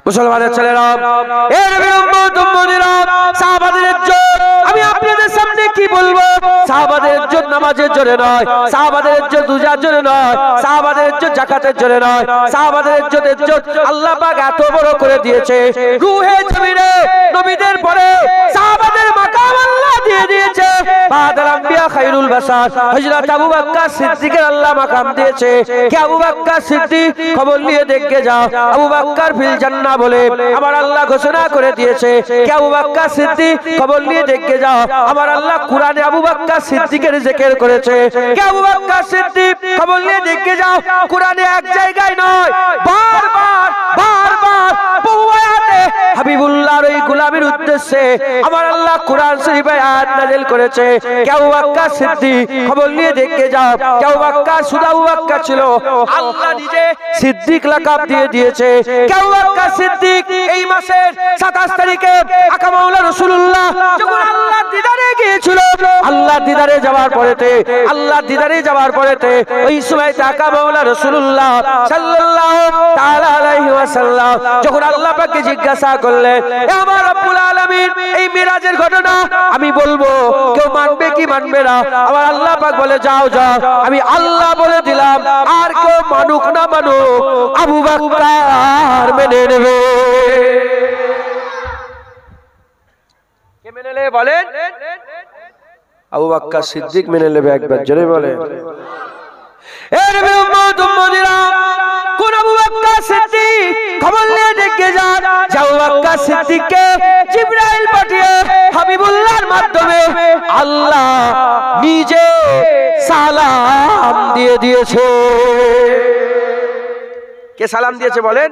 মুসলমানের ছেলেরা, এর সাহাবাদের ইজ্জত আমি আপনাদের সামনে কি বলবো? সাহাবাদের ইজ্জত নামাজের জোরে নয়, সাহাবাদের ইজ্জত রোজার জোরে নয়, সাহাবাদের ইজ্জত যাকাতের জোরে নয়, সাহাবাদের ইজ্জত আল্লাহ পাক এত বড় করে দিয়েছে। রূহে জমিনে নবীদের পরে সাহাবাদের মাকাম আল্লাহ দিয়ে দিয়েছে। বাদাল আম্বিয়া খায়রুল বাশার হযরত আবু বকর সিদ্দিকের আল্লাহ মাকাম দিয়েছে। কে আবু বকর সিদ্দিক? খবর নিয়ে দেখে যাও। আবু বকর ফিল জান্নাহ বলে আমার আল্লাহ ঘোষণা করে দিয়েছে। কে আবু বকর সিদ্দিক? খবর নিয়ে দেখে যাও। আমার আল্লাহ কুরআনে আবু বকর সিদ্দিকের জিকির করেছে। কে আবু বকর সিদ্দিক? খবর নিয়ে দেখে যাও। কুরআনে এক জায়গায় নয়, বারবার বহু আয়াতে হাবিবুল্লাহর ওই গোলামের উদ্দেশ্যে আমার আল্লাহ কুরআন শরীফে আয়াত নাযিল করেছে। কে আবু বকর সিদ্দিক? খবর নিয়ে দেখে যাও। কে আবু বকর শুধু আবু বকর ছিল, আল্লাহ নিজে সিদ্দিক লাকাব দিয়ে দিয়েছে। কে আবু বকর সিদ্দিক? এই মাসের 27 তারিখে আকা মাওলা রাসূলুল্লাহ যখন আল্লাহর দিদারে গিয়েছিল, আল্লাহর দিদারে যাওয়ার পরেতে ওই সময় আকা মাওলা রাসূলুল্লাহ সাল্লাল্লাহু তাআলা আলাইহি ওয়াসাল্লাম যখন আল্লাহ পাককে জিজ্ঞাসা করলেন, হে আমার রব্বুল আলামিন, এই মিরাজের ঘটনা আমি বলবো, কেউ মানবে কি মানবে না? আমার আল্লাহ পাক বলে, যাও আমি আল্লাহ বলে দিলাম, আর কেউ মানুক না মানুক আবু বকর মেনে নেবে। কে মেনে নেবে বলেন? আবু বকর সিদ্দিক মেনে নেবে। একবার জোরে বলেন। এর উম্মত উম্মতিরা, কোন আবু বকর সিদ্দিক? খবর নিয়ে দেখে যান। আবু বকর সিদ্দিককে জিবরাইল পাঠিয়ে হাবিবুল্লাহর মাধ্যমে আল্লাহ নিজে সালাম দিয়ে দিয়েছে। কে সালাম দিয়েছে বলেন?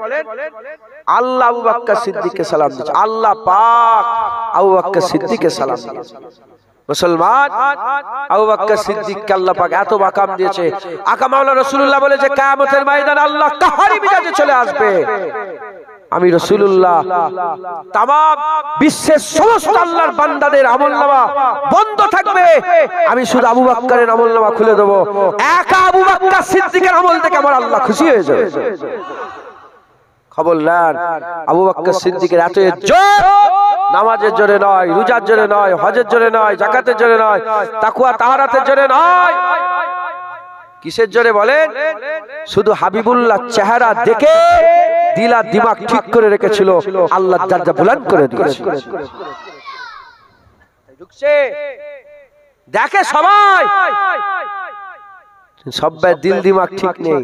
আল্লাহ আবু বকর সিদ্দিককে সালাম দিয়েছে। আল্লাহ পাক আবু বকর সিদ্দিককে সালাম দিয়েছে। মুসলমান, আবু বকর সিদ্দিককে আল্লাহ পাক এত মাকাম দিয়েছে। আকা মাওলানা রাসূলুল্লাহ বলে যে কিয়ামতের ময়দানে আল্লাহ কাহারি মিজাজে চলে আসবে। আমি রাসূলুল্লাহ তামাম বিশ্বের সমস্ত আল্লাহর বান্দাদের আমলনামা বন্ধ থাকবে, আমি শুধু আবু বকরের আমলনামা খুলে দেব। একা আবু বকর সিদ্দিকের আমল থেকে আমার আল্লাহ খুশি হয়ে যাবে। খবর নেন, আবু বকর সিদ্দিকের এত ইজ্জত নামাজের জোরে নয়, রোজার জোরে নয়, হজের জোরে নয়, যাকাতের জোরে নয়, তাকওয়া তাহারাতের জোরে নয়। কিসের জোরে বলেন? শুধু হাবিবুল্লাহ চেহারা দেখে দিলা দিমাগ ঠিক করে রেখেছিল, আল্লাহ দরজা বুলন্দ করে দিয়েছে। দেখে সবাই দিল দিমাগ ঠিক নেই,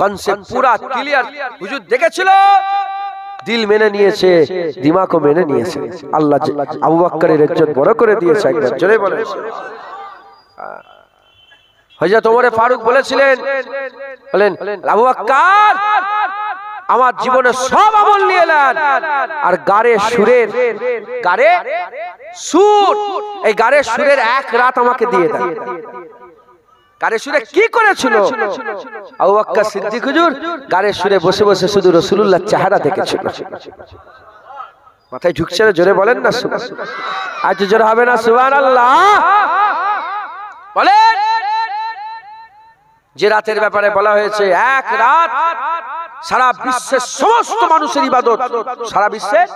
কনসেপ্ট পুরা ক্লিয়ার। হুজুর দেখেছিল, দিল মেনে নিয়েছে, দিমাগও মেনে নিয়েছে। আল্লাহ আবু বকরের ইজ্জত বড় করে দিয়েছে। একবার জোরে বলেন। হযরত ওমর ফারুক বলেছিলেন, আবু বকর আমার জীবনে সব আমল নিয়ে নেন, আর গারে সুরের সুর, এই গারে সুরের এক রাত আমাকে দিয়ে দেন। গারে সুরে কি করেছিল? আবু বকর সিদ্দিক হুজুর গারে সুরে বসে বসে শুধু রাসূলুল্লাহর চেহারা দেখেছিল। মাথায় ঢুকছে না? জোরে বলেন না সুবহানাল্লাহ। আজ জোরে হবে না সুবহানাল্লাহ বলেন। যে রাতের ব্যাপারে বলা হয়েছে, এক রাত সারা বিশ্বের সমস্ত মানুষের ইবাদত, সারা বিশ্বের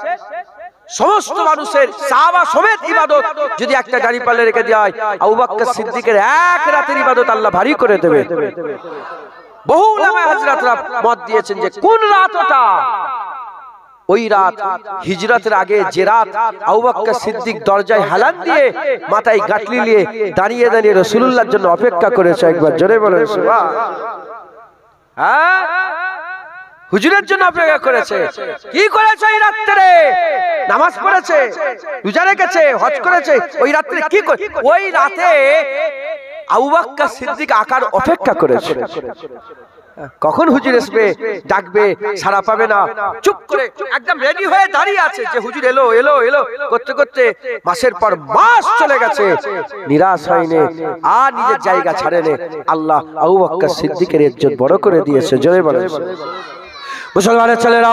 সমস্ত মানুষের সাহাবা সমেত ইবাদত যদি একটা দাঁড়িপাল্লা রেখে দেওয়া হয়, আবু বকর সিদ্দিকের এক রাতের ইবাদত আল্লাহ ভারী করে দেবে। বহু উলামা হযরতরা মত দিয়েছেন যে কোন রাত ওটা? ওই রাত হিজরতের আগে যে রাত আবু বকর সিদ্দিক দরজায় হেলান দিয়ে মাথায় গাঁটলি নিয়ে দাঁড়িয়ে দাঁড়িয়ে রাসূলুল্লাহর জন্য অপেক্ষা করেছে। একবার জোরে বলেন সুবহানাল্লাহ। হ্যাঁ, হুজুরের জন্য অপেক্ষা করেছে। কি করেছে ওই রাত্রে? নামাজ পড়েছে, রোজা রেখেছে, হজ করেছে। ওই রাত্রে কি করে? ওই রাতে আবু বকর সিদ্দিক আকার অপেক্ষা করেছে। কখন হুজুর আসবে, ডাকবে, সাড়া পাবে না, চুপ করে একদম রেডি হয়ে দাঁড়িয়ে আছে যে হুজুর এলো এলো এলো করতে করতে মাসের পর মাস চলে গেছে, নিরাশ হয়নি, আর নিজের জায়গা ছাড়েনি। আল্লাহ আবু বকর সিদ্দিকের ইজ্জত বড় করে দিয়েছে। জোরে বলেন। মুসলমানের ছেলেরা,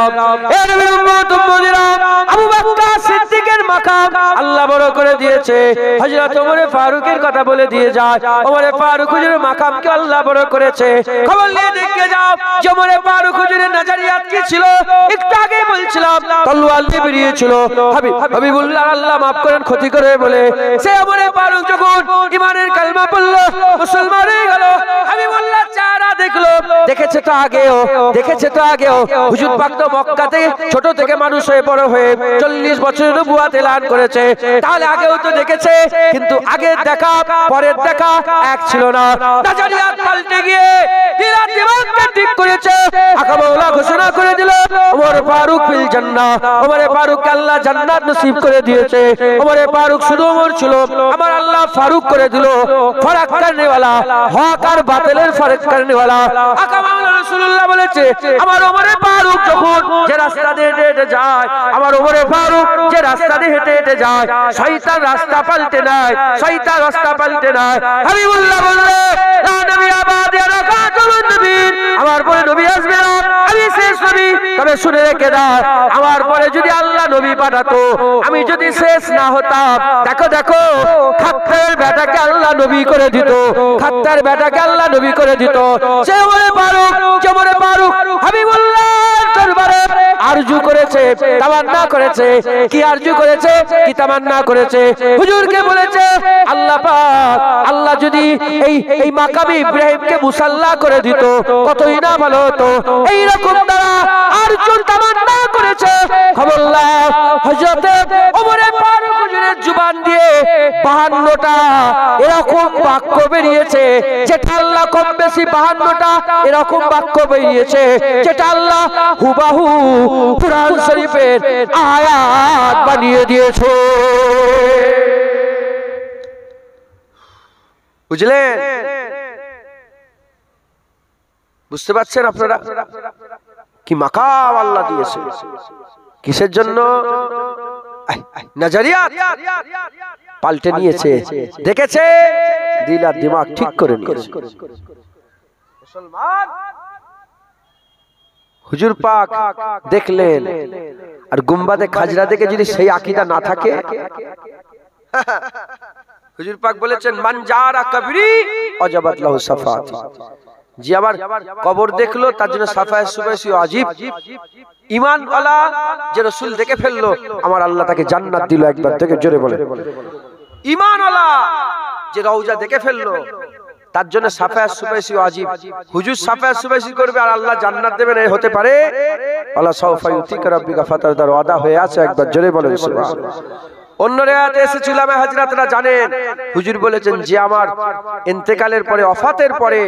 এ নবীর উম্মত উম্মতিরা, আবু বকর সিদ্দিকের মাকাম আল্লাহ বড় করে দিয়েছে। হযরত ওমর ফারুকের কথা বলে দিয়ে যায়, ওমর ফারুক হুজুরের মাকামকে আল্লাহ বড় করেছে। খবর নিয়ে দেখে যাও যে ওমর ফারুক হুজুরের নজরিয়াত কি ছিল। একটু আগে বলছি করেছিলাম তলোয়ার নিয়ে বেরিয়েছিল হাবিবুল্লাহ আল্লাহ মাফ করেন ক্ষতি করে বলে সে ওমরে ফারুক যখন ঈমানের কালমা পড়লো মুসলমান হয়ে গেল হাবিবুল্লাহ চেহারা দেখলো দেখেছে তো আগেও হুজুর পাক তো মক্কাতে ছোট থেকে মানুষ হয়ে বড় হয়ে 40 বছরের নবুয়ত এলান করেছে তাহলে আগেও তো দেখেছে কিন্তু আগের দেখা পরের দেখা এক ছিল না নজরিয়াত পাল্টে গিয়ে দিলার দিমাগকে ঠিক করেছে আকা মাওলা ঘোষণা করে দিল ওমর ফারুক ফিল জান্নাহ ওমরে ফারুককে আল্লাহ জান্নাত নসিব করে দিয়েছে ওমরে ফারুক শুধু ওমর ছিল আমার আল্লাহ ফারুক করে দিল ফারাক করনে वाला হক আর বাতিলের ফারাক করনে वाला আকা মাওলা রাসূলুল্লাহ বলেছে আমার ওমরে ফারুক যখন যে রাস্তা দিয়ে হেঁটে যায় আমার ওমরে ফারুক যে রাস্তা দিয়ে হেঁটে যায় শয়তান রাস্তা পাল্টে নাই হাবিবুল্লাহ বললে লা নবী আবাদে রাকাতুন নবী আমার পরে নবী আসবে না আমি শেষ নবী তবে শুনে রেখে দাও আমার পরে যদি আল্লাহ নবী পাঠাতো আমি যদি শেষ না হতাম দেখো খাত্তার বেটাকে আল্লাহ নবী করে দিত সে ওমরে ফারুক হাবিবুল্লাহ দরবারে আরজু করেছে তামান্না করেছে কি আরজু করেছে কি তামান্না করেছে হুজুরকে বলেছে আল্লাহ পাক আল্লাহ যদি এই মাকামে ইব্রাহিমকে মুসাল্লা করে দিত কতই না ভালো হতো এই রকম তারা আরজু তামান্না করেছে খবরদার হযরত ওমরে ফারুক হুজুরের জবান দিয়ে 52টা এরকম বাক্য বেরিয়েছে যেটা আল্লাহ কম বেশি 52টা এরকম বাক্য বেরিয়েছে যেটা আল্লাহ হুবাহু কুরআন শরীফের আয়াত বানিয়ে দিয়েছে বুঝলেন বুঝতে পারছেন আপনারা কি মাকাম আল্লাহ দিয়েছে কিসের জন্য নজরিয়াত পাল্টে নিয়েছে দেখেছে দিল আর দিমাগ ঠিক করে নিয়েছে মুসলমান হুজুর পাক দেখলেন আর গুম্বাদে খাজরা দেখে যদি সেই আকীদা না থাকে হুজুর পাক বলেছেন মান জারা কবরি অজাবাত লাহু সাফাত যে আবার কবর দেখলো তার জন্য সাফায়ে সুবাইসি ওয়াজিব ঈমান ওয়ালা যে রাসূল দেখে ফেললো আমার আল্লাহ তাকে জান্নাত দিল একবার থেকে জোরে বলে ঈমান ওয়ালা যে রওজা দেখে ফেললো তার জন্য সাফায়ে সুবাইসি ওয়াজিব হুজুর সাফায়ে সুবাইসি করবে আর আল্লাহ জান্নাত দেবেন এই হতে পারে আল্লাহ সাউফা ইউতিকা রাব্বিকা ফাতারদার ওয়াদা হয়ে আছে একবার জোরে বলেন সুবহানাল্লাহ অন্য রিওয়ায়াতে এসেছে উলামা হযরতরা জানেন হুজুর বলেছেন যে আমার ইন্তেকালের পরে ওফাতের পরে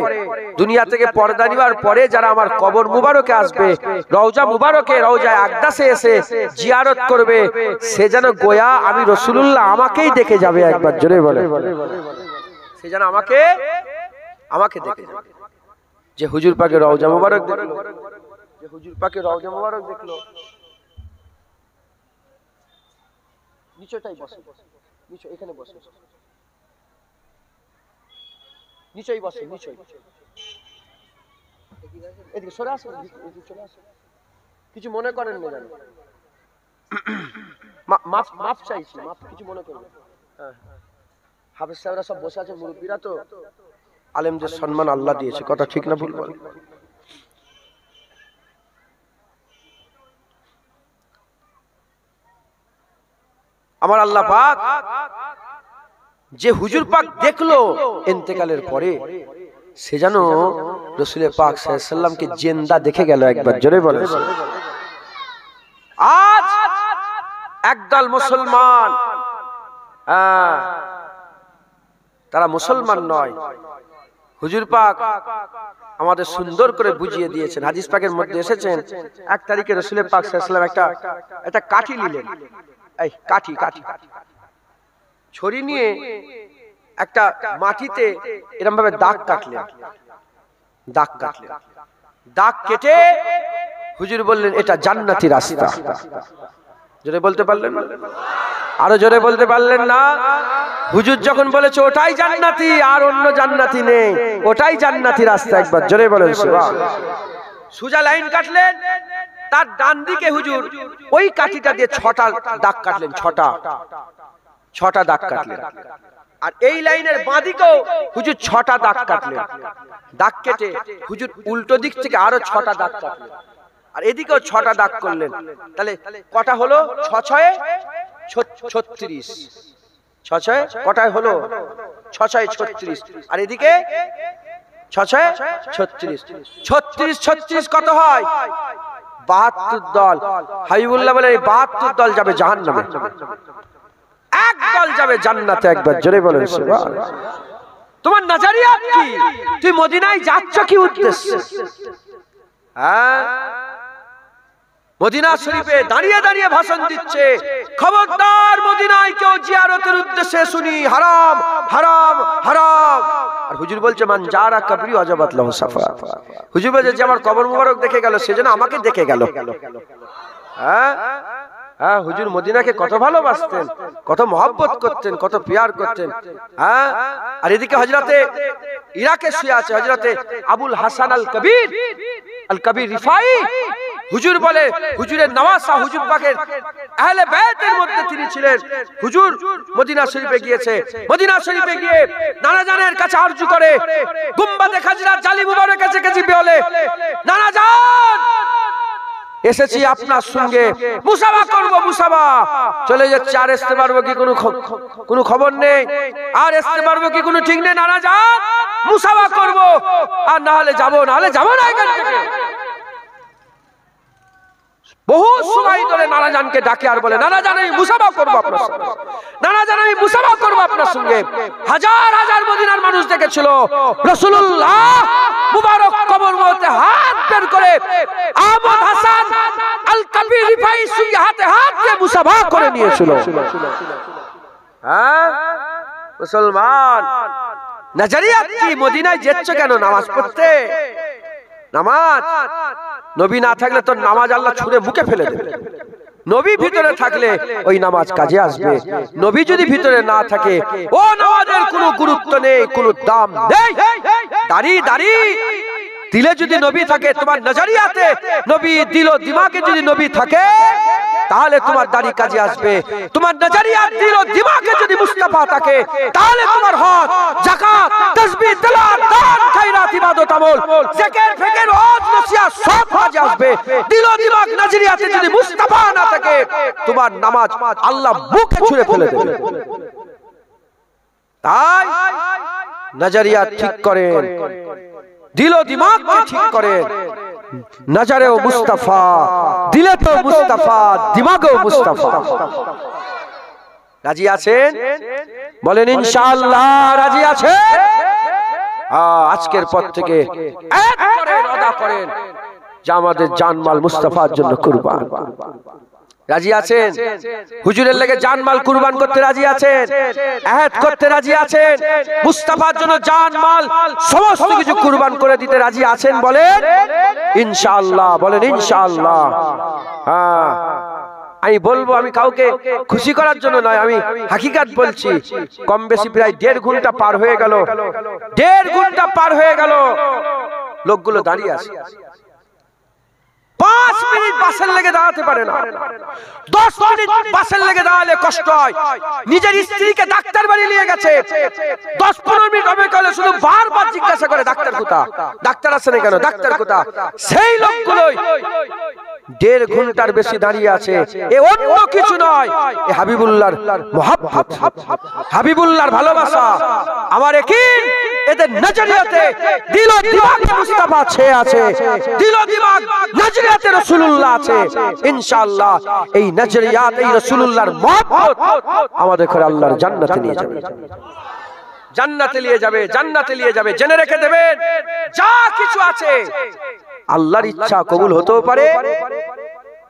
দুনিয়া থেকে পর্দা নিবার পরে যারা আমার কবর মুবারকে আসবে রওজা মুবারকে রওজায়ে আকদাসে এসে জিয়ারত করবে সে যেন গোয়া আমি রাসূলুল্লাহ আমাকেই দেখে যাবে একবার জোরে বলে সে যেন আমাকে দেখে যাবে যে হুজুর পাকের রওজা মুবারক দেখলো নিচেটাই বসে নিচে এখানে বসে নিচেই বসে এদিকে সরে আসুন চলে আসুন কিছু মনে করেন না জানি মাফ চাইছি মাফ কিছু মনে করবেন হ্যাঁ হাফেজ সাহেবরা সব বসে আছে মুরব্বীরা তো আলেমদের সম্মান আল্লাহ দিয়েছে কথা ঠিক না ভুল বল আমার আল্লাহ পাক যে হুজুর পাক দেখলো ইন্তেকালের পরে সে যেন রাসূল পাক সাল্লাল্লাহু আলাইহি ওয়াসাল্লামকে জিন্দা দেখে গেল একবার জোরে বলেন আজ একদল মুসলমান তারা মুসলমান নয় হুজুর পাক আমাদের সুন্দর করে বুঝিয়ে দিয়েছেন হাদিস পাকের মধ্যে এসেছেন 1 তারিখে রাসূল পাক সাল্লাল্লাহু আলাইহি ওয়াসাল্লাম একটা কাঠি নিলেন এই কাঠি ছড়ি নিয়ে একটা মাটিতে এরকম ভাবে দাগ কাটলেন দাগ কেটে হুজুর বললেন এটা জান্নাতি রাস্তা জোরে বলতে পারলেন না আরো জোরে বলতে পারলেন না হুজুর যখন বলেছে ওটাই জান্নাতি আর অন্য জান্নাতি নেই ওটাই জান্নাতি রাস্তা একবার জোরে বলেন সুবহানাল্লাহ সোজা লাইন কাটলেন তার ডান দিকে হুজুর ওই কাঠিটা দিয়ে 6টা দাগ কাটলেন 6টা দাগ কাটলেন আর এই লাইনের বাঁ দিকেও হুজুর 6টা দাগ কাটলেন দাগ কেটে হুজুর উল্টো দিক থেকে আরো 6টা দাগ কাটলেন আর এদিকেও 6টা দাগ করলেন, তাহলে কটা হলো? 6 6 36। 6 6 কটায় হলো? 6 6 36। আর এদিকে 6 6 36। 36 36 কত হয়? 72 দল। হাবিবুল্লাহ বলে এই 72 দল যাবে জাহান্নামে, এক দল যাবে জান্নাতে। একবার জোরে বলেন সুবহানাল্লাহ। তোমার নজরিয়াত কি? তুই মদিনায় যাচ্ছ কি উদ্দেশ্যে? হ্যাঁ, মদিনা শরীফে দাঁড়িয়ে দাঁড়িয়ে ভাষণ দিচ্ছে, খবরদার মদিনায় কেউ জিয়ারতের উদ্দেশ্যে শুনি হারাম হারাম হারাম। আর হুজুর বলছে মান জারা কবরি ওয়াজাবাত লাহু শাফাআত। হুজুর বলছে যে আমার কবর মুবারক দেখে গেল সেজন্য আমাকে দেখে গেল। হ্যাঁ হ্যাঁ, হুজুর মদিনাকে কত ভালোবাসতেন, কত মহব্বত করতেন, কত প্যার করতেন। হ্যাঁ, আর এদিকে হযরতে ইরাকে শুয়ে আছে হযরতে আবুল হাসান আল কবির রিফাই। হুজুর বলে, হুজুরের নওয়াসা, হুজুর পাকের আহলে বাইতের মধ্যে তিনি ছিলেন। হুজুর মদিনা শরীফে গিয়েছে, মদিনা শরীফে গিয়ে নানা জানের কাছে আরজু করে, গুম্বাদে খাজরা জালি মুবারক কাছে কাছে বলে, নানা জান এসেছি আপনার সঙ্গে মুসাফা করব। মুসাফা চলে যাচ্ছে, আর আসতে পারবো কি কোনো খবর নেই, আর আসতে পারবো কি কোনো ঠিক নেই। নানা জান মুসাফা করব, আর না হলে যাবো, না হলে যাবো না এখান থেকে। বহু সময় ধরে নানা জানকে ডাকে আর বলে, নানা জান আমি মুসাফা করবো আপনার সঙ্গে, নানা জান আমি মুসাফা করবো আপনার সঙ্গে। হাজার হাজার মদিনার মানুষ দেখেছিল রাসূলুল্লাহ মুবারক কবর মধ্যে হাত বের করে আহমদ হাসান আল কবির রিফাই সঙ্গে হাতে হাত দিয়ে মুসাফা করে নিয়েছিল। হ্যাঁ মুসলমান, নজরিয়াত কি? মদিনায় যাচ্ছ কেন? নামাজ পড়তে। নামাজ, নবী না থাকলে তো নামাজ আল্লাহ ছুঁড়ে মুখে ফেলে দেবে। নবী ভিতরে থাকলে ওই নামাজ কাজে আসবে। নবী যদি ভিতরে না থাকে ও নামাজের কোনো গুরুত্ব নেই, কোনো দাম নেই। দাড়ি দিলে যদি নবী থাকে, তোমার নজরিয়াতে নবী, দিল দিমাগে যদি নবী থাকে, তাহলে তোমার দাড়ি কাজে আসবে। তোমার নজরিয়াত, দিল দিমাগে যদি মুস্তাফা থাকে, তাহলে তোমার হজ, যাকাত, তাসবিহ, তেলাওয়াত, দান, খায়রাত, ইবাদত, আমল, জিকির, ফিকির, ওয়াজ, নসিহত সব কাজে আসবে। দিল দিমাগ নজরিয়াতে যদি মুস্তাফা না থাকে, তোমার নামাজ আল্লাহ মুখে ছুঁড়ে ফেলে দেবে। তাই নজরিয়াত ঠিক করেন, দিল দিমাগ ঠিক করেন। নজরেও মুস্তাফা, দিলে তো মুস্তাফা, দিমাগেও মুস্তাফা। রাজি আছেন? বলেন ইনশাআল্লাহ রাজি আছেন? আজকের পর থেকে এক করেন, আদা করেন যে আমাদের জানমাল মুস্তাফার জন্য কুরবান। রাজি আছেন? হুজুরের লেগে জানমাল কুরবান করতে রাজি আছেন? আহাদ করতে রাজি আছেন? মুস্তাফার জন্য জানমাল সমস্ত কিছু কুরবান করে দিতে রাজি আছেন? বলেন ইনশাআল্লাহ, বলেন ইনশাআল্লাহ। হ্যাঁ, আমি বলবো, আমি কাউকে খুশি করার জন্য নয়, আমি হাকিকাত বলছি। কম বেশি প্রায় 1.5 ঘন্টা পার হয়ে গেল, 1.5 ঘন্টা পার হয়ে গেল, লোকগুলো দাঁড়িয়ে আছে। 5 মিনিট বাসের লেগে দাঁড়াতে পারে না, 10 মিনিট বাসের লেগে দাঁড়ালে কষ্ট হয়। নিজের স্ত্রীকে ডাক্তার বাড়ি নিয়ে গেছে, 10-15 মিনিট অপেক্ষা করলে শুধু বারবার জিজ্ঞাসা করে ডাক্তার কোথা, ডাক্তার আসে না কেন, ডাক্তার কোথা। সেই লোকগুলোই 1.5 ঘন্টার বেশি দাঁড়িয়ে আছে। এ অন্য কিছু নয়, এ হাবিবুল্লাহর মুহাব্বত, হাবিবুল্লাহর ভালোবাসা। আমার ইয়াকিন এদের নজরিয়াতে দিল দিমাগ মুস্তাফা আছে, দিল দিমাগ নজরিয়াতে রাসূলুল্লাহ আছে। ইনশাআল্লাহ এই নজরিয়াত, এই রাসূলুল্লাহর মুহাব্বত আমাদের করে আল্লাহর জান্নাতে নিয়ে যাবে, জান্নাতে নিয়ে যাবে, জান্নাতে নিয়ে যাবে। জেনে রেখে দেবেন, যা কিছু আছে আল্লাহর ইচ্ছা কবুল হতেও পারে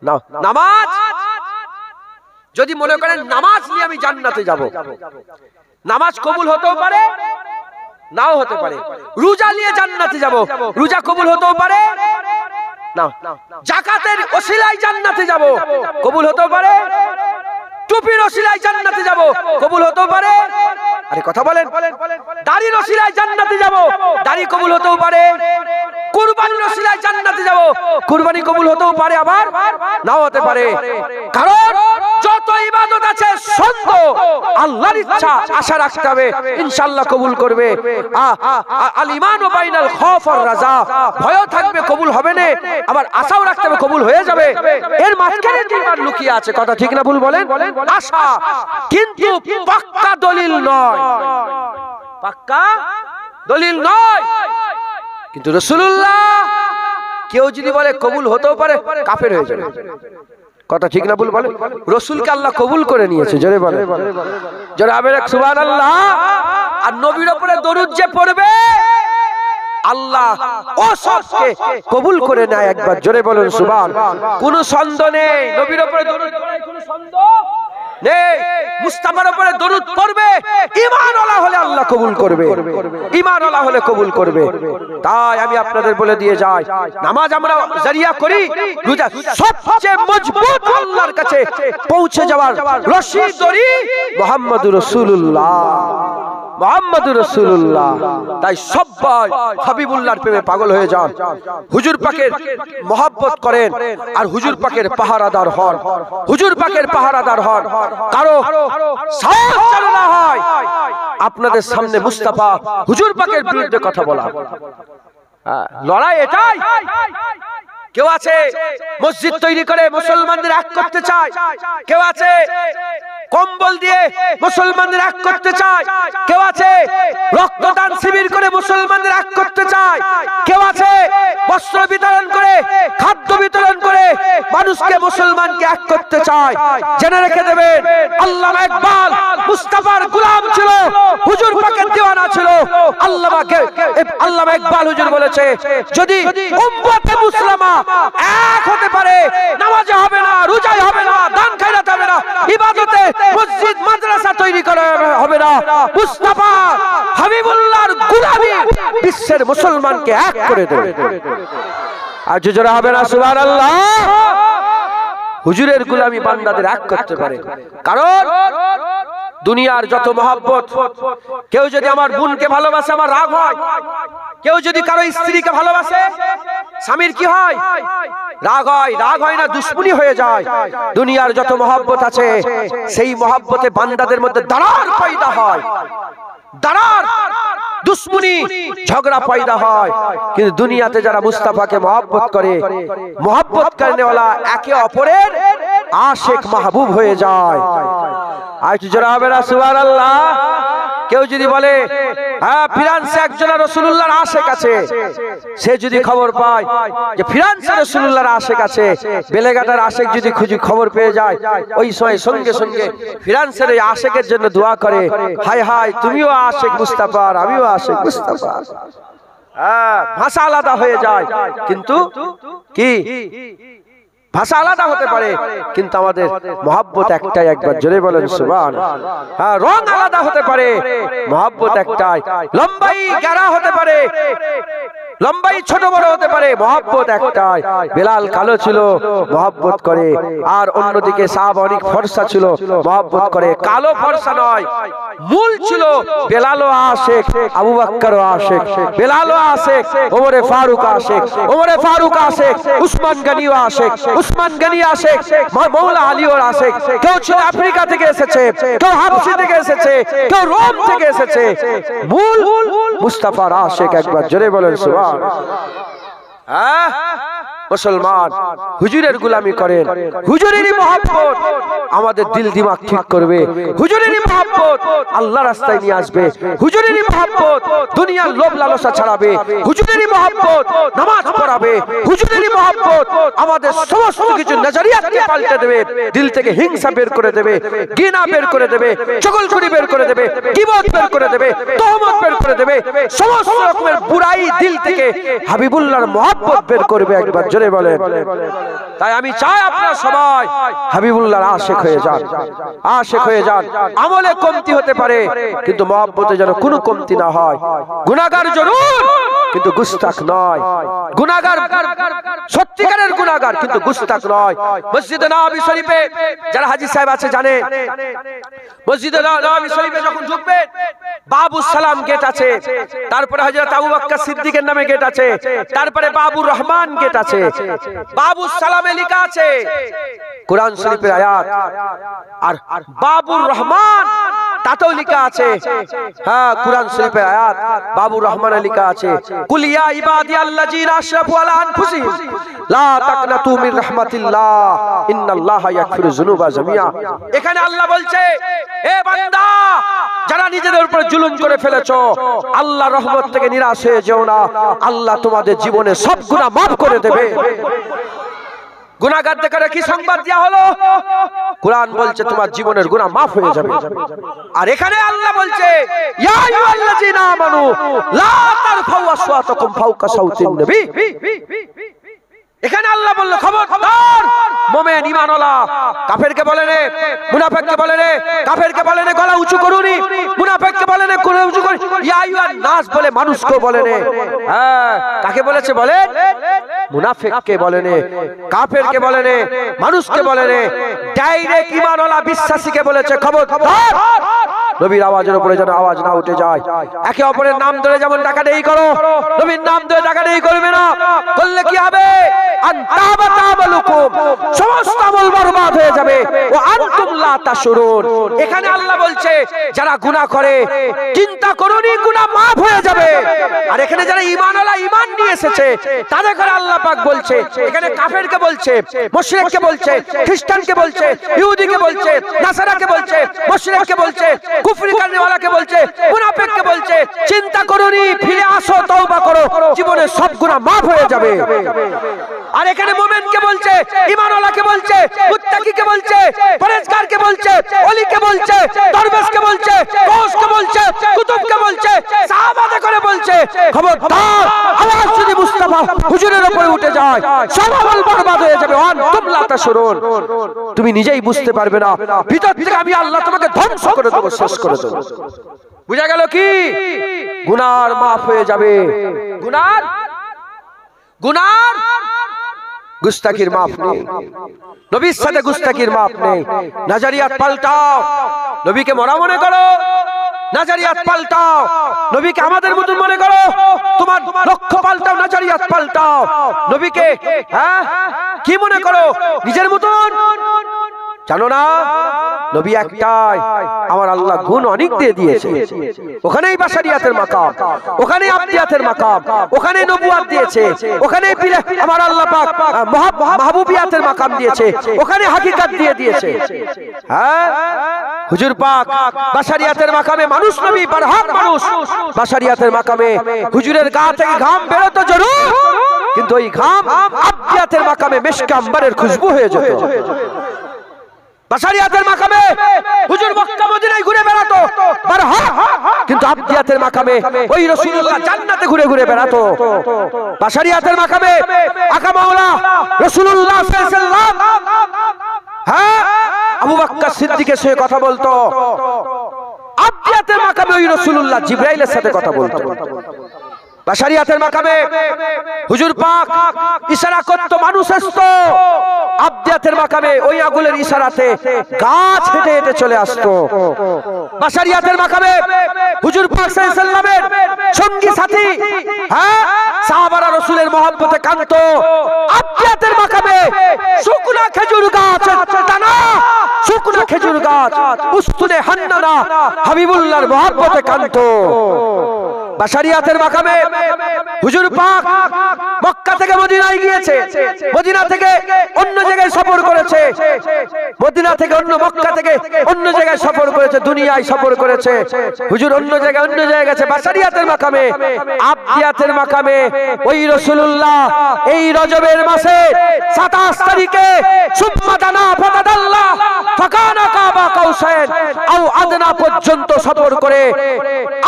না। নামাজ যদি মনে করেন নামাজ নিয়ে আমি জান্নাতে যাব, নামাজ কবুল হতেও পারে, নাও হতে পারে। রোজা নিয়ে জান্নাতে যাব, রোজা কবুল হতেও পারে না। যাকাতের ওসিলায় জান্নাতে যাব, কবুল হতেও পারে। টুপির ওসিলায় জান্নাতে যাব, কবুল হতেও পারে। আরে কথা বলেন। দাড়ির ওসিলায় জান্নাতে যাব, দাড়ি কবুল হতেও পারে। কুরবানির ওসিলায় জান্নাতে যাব, কুরবানি কবুল হতেও পারে, আবার নাও হতে পারে। কারণ যত ইবাদত কাছে সন্দেহ, আল্লাহর ইচ্ছা, আশা রাখতে হবে ইনশাআল্লাহ কবুল করবে। আল ঈমানু বাইনাল খাউফ ওয়ার রাজা, ভয় থাকবে কবুল হবে না, আবার আশাও রাখতে হবে কবুল হয়ে যাবে। এর মাঝখানে ঈমান লুকিয়ে আছে, কথা ঠিক না ভুল বলেন? আশা কিন্তু পাক্কা দলিল নয়, পাক্কা দলিল নয়। কিন্তু রাসূলুল্লাহ কেউ যদি বলে কবুল হতেও পারে, কাফের হয়ে যাবে, কথা ঠিক না ভুল বলেন? রাসূলকে আল্লাহ কবুল করে নিয়েছে, জোরে বলেন, জোরে হবে সুবহানাল্লাহ। আর নবীর উপরে দরুদ যে পড়বে আল্লাহ ও সবকে কবুল করে নেয়, একবার জোরে বলেন সুবহান। কোনো সন্দেহ নেই, নবীর উপরে দরুদ পড়ায় কোনো সন্দেহ নেই। মুস্তাফার উপরে দরুদ পড়বে, ঈমানওয়ালা হলে আল্লাহ কবুল করবে, ঈমানওয়ালা হলে কবুল করবে। তাই আমি আপনাদের বলে দিয়ে যাই, নামাজ আমরা জারিয়া করি, রোজা সবচেয়ে মজবুত আল্লাহর কাছে পৌঁছে যাওয়ার রশি দড়ি মুহাম্মদুর রাসূলুল্লাহ, মুহাম্মদুর রাসূলুল্লাহ। তাই সবাই হাবিবুল্লাহর প্রেমে পাগল হয়ে যান, হুজুর পাকের মহব্বত করেন, আর হুজুর পাকের পাহারাদার হন, হুজুর পাকের পাহারাদার হন। কারো সাহস যেন না হয় আপনাদের সামনে মুস্তাফা হুজুর পাকের বিরুদ্ধে কথা বলা। লড়াই এটাই। কেউ আছে মসজিদ তৈরি করে মুসলমানদের এক করতে চায়, কেউ আছে কম্বল দিয়ে মুসলমানদের এক করতে চায়, কেউ আছে রক্তদান শিবির করে মুসলমানদের এক করতে চায়, কেউ আছে বস্ত্র বিতরণ করে, খাদ্য বিতরণ করে মানুষকে মুসলমানকে এক করতে চায়। জেনে রেখে দেবেন, আল্লামা ইকবাল মুস্তাফার গোলাম ছিল, হুজুর পাকের দিওয়ানা ছিল। আল্লামা ইকবাল হুজুর বলেছে, যদি উম্মতে মুসলিমা এক হতে পারে, নামাজে হবে না, রোজায় হবে না, দান খায়রাত হবে না, ইবাদতে মসজিদ মাদ্রাসা তৈরি করা হবে না, মুস্তাফা হাবিবুল্লাহর গোলামি বিশ্বের মুসলমানকে এক করে দেবে। আর জোরে হবে না সুবহানাল্লাহ। হুজুরের গোলামি বান্দাদের এক করতে পারে। কারণ দুনিয়ার যত মহব্বত, কেউ যদি আমার বোনকে ভালোবাসে আমার রাগ হয়, কেউ যদি কারো স্ত্রীকে ভালোবাসে স্বামীর কি হয়? রাগ হয়। রাগ হয় না, দুশ্মনী হয়ে যায়। দুনিয়ার যত মহব্বত আছে সেই মহব্বতে বান্দাদের মধ্যে দারার পয়দা হয়, দারার দুশ্মনী ঝগড়া পয়দা হয়। কিন্তু দুনিয়াতে যারা মুস্তাফাকে মহব্বত করে, মহব্বত করনেওয়ালা একে অপরের আশিক মাহবুব হয়ে যায়। আজ যারা হবে না সুবহানাল্লাহ। কেউ যদি বলে হ্যাঁ ফ্রান্সে একজন রাসূলুল্লাহর আশিক আছে, সে যদি খবর পায় যে ফ্রান্সে রাসূলুল্লাহর আশিক আছে, বেলেঘাটার আশিক যদি খুঁজি খবর পেয়ে যায়, ওই সময় সঙ্গে সঙ্গে ফ্রান্সের এই আশিকের জন্য দোয়া করে, হায় হায় তুমিও আশিক মুস্তাফার, আমিও আশিক মুস্তাফার। হ্যাঁ, ভাষা আলাদা হয়ে যায়, কিন্তু কি ভাষা আলাদা হতে পারে, কিন্তু আমাদের মহব্বত একটাই, একবার জোরে বলেন সুবহানাল্লাহ। হ্যাঁ, রং আলাদা হতে পারে, মহব্বত একটাই। লম্বাই গাঢ়া হতে পারে, লম্বাই ছোট বড় হতে পারে, মহব্বত একটাই। বেলাল কালো ছিল, মহব্বত করে। আর অন্যদিকে সাহাবা অনেক ফর্সা ছিল, মহব্বত করে। কালো ফর্সা নয়, মূল ছিল বেলালও আশিক, আবু বকরও আশিক, বেলালও আশিক, ওমরে ফারুক আশিক, ওমরে ফারুক আশিক, উসমান গনিও আশিক, উসমান গনি আশিক, মওলা আলীও আশিক। কেউ ছিল আফ্রিকা থেকে এসেছে, কেউ হাবশা থেকে এসেছে, কেউ রোম থেকে এসেছে, মূল মুস্তাফার আশিক। একবার জোরে বলেন সুবহানাল্লাহ। হ্যাঁ, মুসলমান হুজুরের গোলামি করেন, হুজুরেরই মহব্বত আমাদের দিল দিমাগ ঠিক করবে, হুজুরেরই মহব্বত আল্লাহ রাস্তায় নিয়ে আসবে, হুজুরেরই মহব্বত দুনিয়ার লোভ লালসা ছাড়াবে, হুজুরেরই মহব্বত নামাজ পড়াবে, হুজুরেরই মহব্বত আমাদের সমস্ত কিছু নজরিয়াতকে পাল্টে দেবে, দিল থেকে হিংসা বের করে দেবে, ঘৃণা বের করে দেবে, চগলখড়ি বের করে দেবে, গীবত বের করে দেবে, তহমত বের করে দেবে, সমস্ত রকমের বুরাই দিল থেকে হাবিবুল্লাহর মহব্বত বের করবে। একবার জোরে বলেন। তাই আমি চাই আপনারা সবাই হাবিবুল্লাহর আশিক হয়ে যান, আশিক হয়ে যান। আমলে কমতি হতে পারে, কিন্তু মহব্বতে যেন কোনো কমতি না হয়। গুনাহগার জরুর, কিন্তু গুস্তাখ নয়, গুনাহগার সত্যিকারের গুনাহগার কিন্তু গুস্তাখ নয়। মসজিদে নববী শরীফে যারা হাজী সাহেব আছে জানে, মসজিদে নববী শরীফে যখন ঢুকবে বাবুস সালাম গেট আছে, তারপরে হযরত আবু বকর সিদ্দিকের নামে গেট আছে, তারপরে বাবুর রহমান গেট আছে। বাবুস সালামে লেখা আছে কোরআন শরীফের আয়াত, আর বাবুর রহমান তাতেও লেখা আছে, হ্যাঁ কোরআন শরীফের আয়াত বাবুর রহমানে লেখা আছে, কুল ইয়া ইবাদিয়াল্লাযিনা আশরাফু আলা আনফুসিহিম লা তাকনাতু মির রাহমাতিল্লাহ ইন্নাল্লাহা ইয়াগফিরু যুনুবা জামিআ। এখানে আল্লাহ বলছে, এ বান্দা যারা নিজেদের উপর জুলুম করে ফেলেছো, আল্লাহর রহমত থেকে নিরাশ হয়ে যেও না, আল্লাহ তোমাদের জীবনে সব গুনাহ মাফ করে দেবে। গুনাহগারদের করে কি সংবাদ দেয়া হলো? কোরআন বলছে তোমার জীবনের গুনাহ মাফ হয়ে যাবে। আর এখানে আল্লাহ বলছে, ইয়া আইয়ুহাল্লাযিনা আমানু লা তারফাউ আসওয়াতাকুম ফাওকা সাউতিন নবী। এখানে আল্লাহ বলল খবরদার মুমিন ঈমানওয়ালা, কাফেরকে বলে নে, মুনাফিককে বলে নে, কাফেরকে বলে নে গলা উঁচু করুনি, মুনাফিককে বলে নে গলা উঁচু করুনি, ইয়া আইয়ুহান নাস বলে মানুষকে বলে নে। হ্যাঁ কাকে বলেছে বলে? মুনাফিককে বলে নে, কাফেরকে বলে নে, মানুষকে বলে নে, ডাইরেক্ট ঈমানওয়ালা বিশ্বাসীকে বলেছে খবরদার নবীর আওয়াজের উপরে যেন আওয়াজ না উঠে যায়। একে অপরের নাম ধরে যেমন ডাকাডাকি করো, নবীর নাম ধরে ডাকাডাকি করবে না, করলে কি হবে? সমস্ত আমল বরবাদ হয়ে যাবে। ও আনতুম লা তাশউরুন। এখানে আল্লাহ বলছে যারা গুনাহ করে চিন্তা করুনি গুনাহ মাফ হয়ে যাবে। আর এখানে যারা ঈমানওয়ালা ঈমান নিয়ে এসেছে তাদের করে আল্লাহ পাক বলছে, এখানে কাফেরকে বলছে, মুশরিককে বলছে, খ্রিস্টানকে বলছে, ইহুদিকে বলছে, নাসারাকে বলছে, মুশরিককে বলছে, কুফরি করনেওয়ালাকে বলছে, মুনাফিককে বলছে চিন্তা করুনি, ফিরে আসো, তওবা করো, জীবনে সব গুনাহ মাফ হয়ে যাবে। আর এখানে মুমিনকে বলছে, ঈমানওয়ালাকে বলছে, মুত্তাকিকে বলছে, পরহেজগারকে বলছে, ওলিকে বলছে, দরবেশকে বলছে, গৌসকে বলছে, কুতুবকে বলছে, সাহাবাদের করে বলছে খবরদার আওয়াজ যদি মুস্তাফা হুজুরের উপরে উঠে যায় সব আমল বরবাদ হয়ে যাবে। আনতুম লা তাশউরুন। তুমি নিজেই বুঝতে পারবে না, ভিতর থেকে আমি আল্লাহ তোমাকে ধ্বংস করে দেব, শেষ করে দেব। বুঝা গেল কি? গুনাহ মাফ হয়ে যাবে। গুনাহ গুস্তাখির মাফ নেই, নবীর সাথে গুস্তাখির মাফ নেই। নজরিয়াত পাল্টাও, নবীকে মরা মনে করো, নজরিয়াত পাল্টাও, নবীকে আমাদের মতন মনে করো, তোমার লক্ষ্য পাল্টাও, নজরিয়াত পাল্টাও। নবীকে হ্যাঁ কি মনে করো? নিজের মতন। জানো না নবী একটাই, আমার আল্লাহ গুণ অনেক দিয়ে দিয়েছে। ওখানেই বাশারিয়াতের মাকাম, ওখানেই আবদিয়াতের মাকাম, ওখানেই নবুয়াত দিয়েছে, ওখানেই আমার আল্লাহ পাক মাহবুবিয়াতের মাকাম দিয়েছে, ওখানে হাকিকাত দিয়ে দিয়েছে। হ্যাঁ হুজুর পাক বাশারিয়াতের মাকামে মানুষ নবী বারহাক মানুষ, বাশারিয়াতের মাকামে হুজুরের গা থেকে ঘাম বেরোতো জরুর, কিন্তু ওই ঘাম আবদিয়াতের মাকামে মিশকে আম্বরের খুশবু হয়ে যেত। বাশারিয়াতের মাকামে হুজুর মক্কা মদিনায় ঘুরে বেড়াতো বারহাক, কিন্তু আবদিয়াতের মাকামে ওই রাসূলুল্লাহ জান্নাতে ঘুরে ঘুরে বেড়াতো। বাশারিয়াতের মাকামে আকা মাওলা রাসূলুল্লাহ সাল্লাল্লাহু আলাইহি ওয়াসাল্লাম হ্যাঁ আবু বকর সিদ্দিকের সাথে কথা বলতো, আবদিয়াতের মাকামে ওই রাসূলুল্লাহ জিবরাইলের সাথে কথা বলতো। বাশারিয়াতের মাকামে হুজুর পাক ইশারা করত, মানুষ আসতো, আবদিয়াতের মাকামে ওই আগুনের ইশারাতে গাছ হেঁটে হেঁটে চলে আসতো। বাশারিয়াতের মাকামে হুজুর পাক সাল্লাল্লাহু আলাইহি ওয়াসাল্লামের সঙ্গী সাথী হ্যাঁ সাহাবারা রাসূলের মহব্বতে কাঁদতো। আবদিয়াতের মাকামে শুকনা খেজুর গাছ টানা, শুকনা খেজুর গাছ উস্তুনে হান্নানা হাবিবুল্লাহর মহব্বতে কাঁদতো। বাশারিয়াতের মাকামে হুজুর পাক মক্কা থেকে মদিনায় গিয়েছে, মদিনা থেকে অন্য জায়গায় সফর করেছে, মদিনা থেকে অন্য মক্কা থেকে অন্য জায়গায় সফর করেছে, দুনিয়ায় সফর করেছে। হুজুর অন্য জায়গায় গেছে। বাশারিয়াতের মাকামে আবদিয়াতের মাকামে ওই রাসূলুল্লাহ এই রজবের মাসে 27 তারিখে সুম্মা দানা ফাতাদাল্লাহ ফাকানা কাবা কাউসাইন আও আদনা পর্যন্ত সফর করে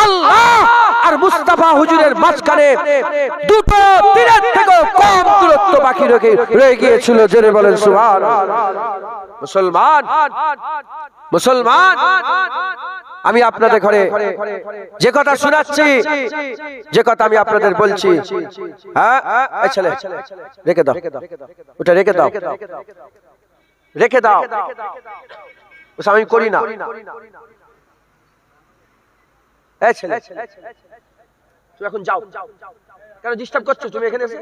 আল্লাহ আর মুস্তাফা হুজুরের মাঝখানে দুটো তীরের থেকে কম দূরত্ব বাকি রয়ে গিয়েছিল। জেনে বলেন সুবহানাল্লাহ। মুসলমান আমি আপনাদের ঘরে যে কথা শোনাচ্ছি, যে কথা আমি আপনাদের বলছি, হ্যাঁ এই ছেলে রেখে দাও, ওটা রেখে দাও, রেখে দাও, ওসব আমি করি না। এই ছেলে তুমি এখন যাও, কেন ডিস্টার্ব করছো তুমি এখানে এসে?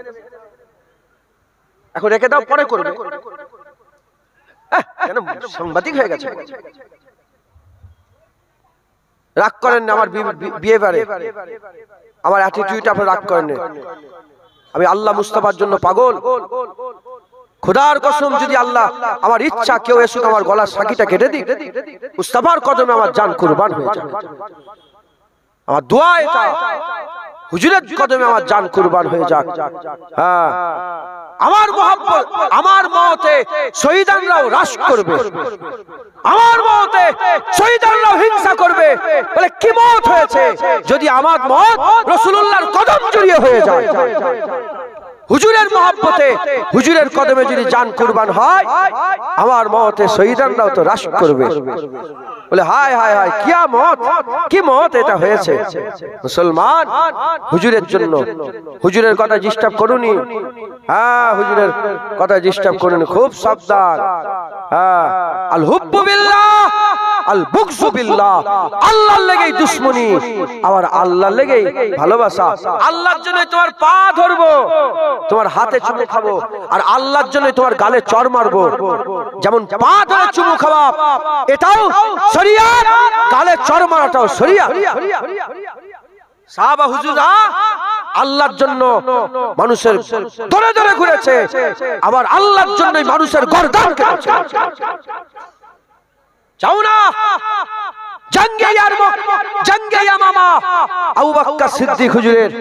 এখন রেখে দাও, পরে করবে। কেন সাংবাদিক হয়ে গেছে? রাগ করেন না আমার বিহেভিয়ারে, আমার অ্যাটিটিউডে আপনি রাগ করেন না। আমি আল্লাহ মুস্তাফার জন্য পাগল। খোদার কসম, যদি আল্লাহ আমার ইচ্ছা কেউ এসুক আমার গলার সাকিটা কেটে দিক, মুস্তাফার কদমে আমার জান কুরবান হয়ে যাবে। আমার দোয়া এটা, হুজুরের কদমে আমার জান কুরবান হয়ে যাক। হ্যাঁ, আমার মহব্বত, আমার মওতে শহীদানরাও রাশ করবে, আমার মওতে শহীদানরাও হিংসা করবে। বলে কি মওত হয়েছে? যদি আমার মওত রাসূলুল্লাহর কদম জড়িয়ে হয়ে যায়, হুজুরের মহব্বতে, হুজুরের কদমে যদি জান কুরবান হয়, আমার মওতে শহীদানরাও তো রাশ করবে। বলে হায় হায় হায়, কিয়ামত, কি মওত এটা হয়েছে। মুসলমান, হুজুরের জন্য, হুজুরের কথা ডিস্টার্ব করুনি। হ্যাঁ, হুজুরের কথা ডিস্টার্ব করুনি, খুব সাবধান। হ্যাঁ, আল হুব্বু বিল্লাহ আল বুগযু বিল্লাহ, আল্লাহর লেগেই দুশমনি, আবার আল্লাহর লেগেই ভালোবাসা। আল্লাহর জন্য তোমার পা ধরবো, তোমার হাতে চুমু খাবো, আর আল্লাহর জন্য তোমার গালে চর মারবো। যেমন পা ধরে চুমু খাওয়া এটাও শরিয়ত, গালে চর মারাটাও শরিয়ত। সাহাবা হুজুরা আল্লাহর জন্য মানুষের দরে দরে ঘুরেছে, আবার আল্লাহর জন্যই মানুষের গর্দান কেটেছে। যাও না জঙ্গে ইয়ারমুক, জঙ্গে ইয়ামামা, আবু বকর সিদ্দিক হুজুরের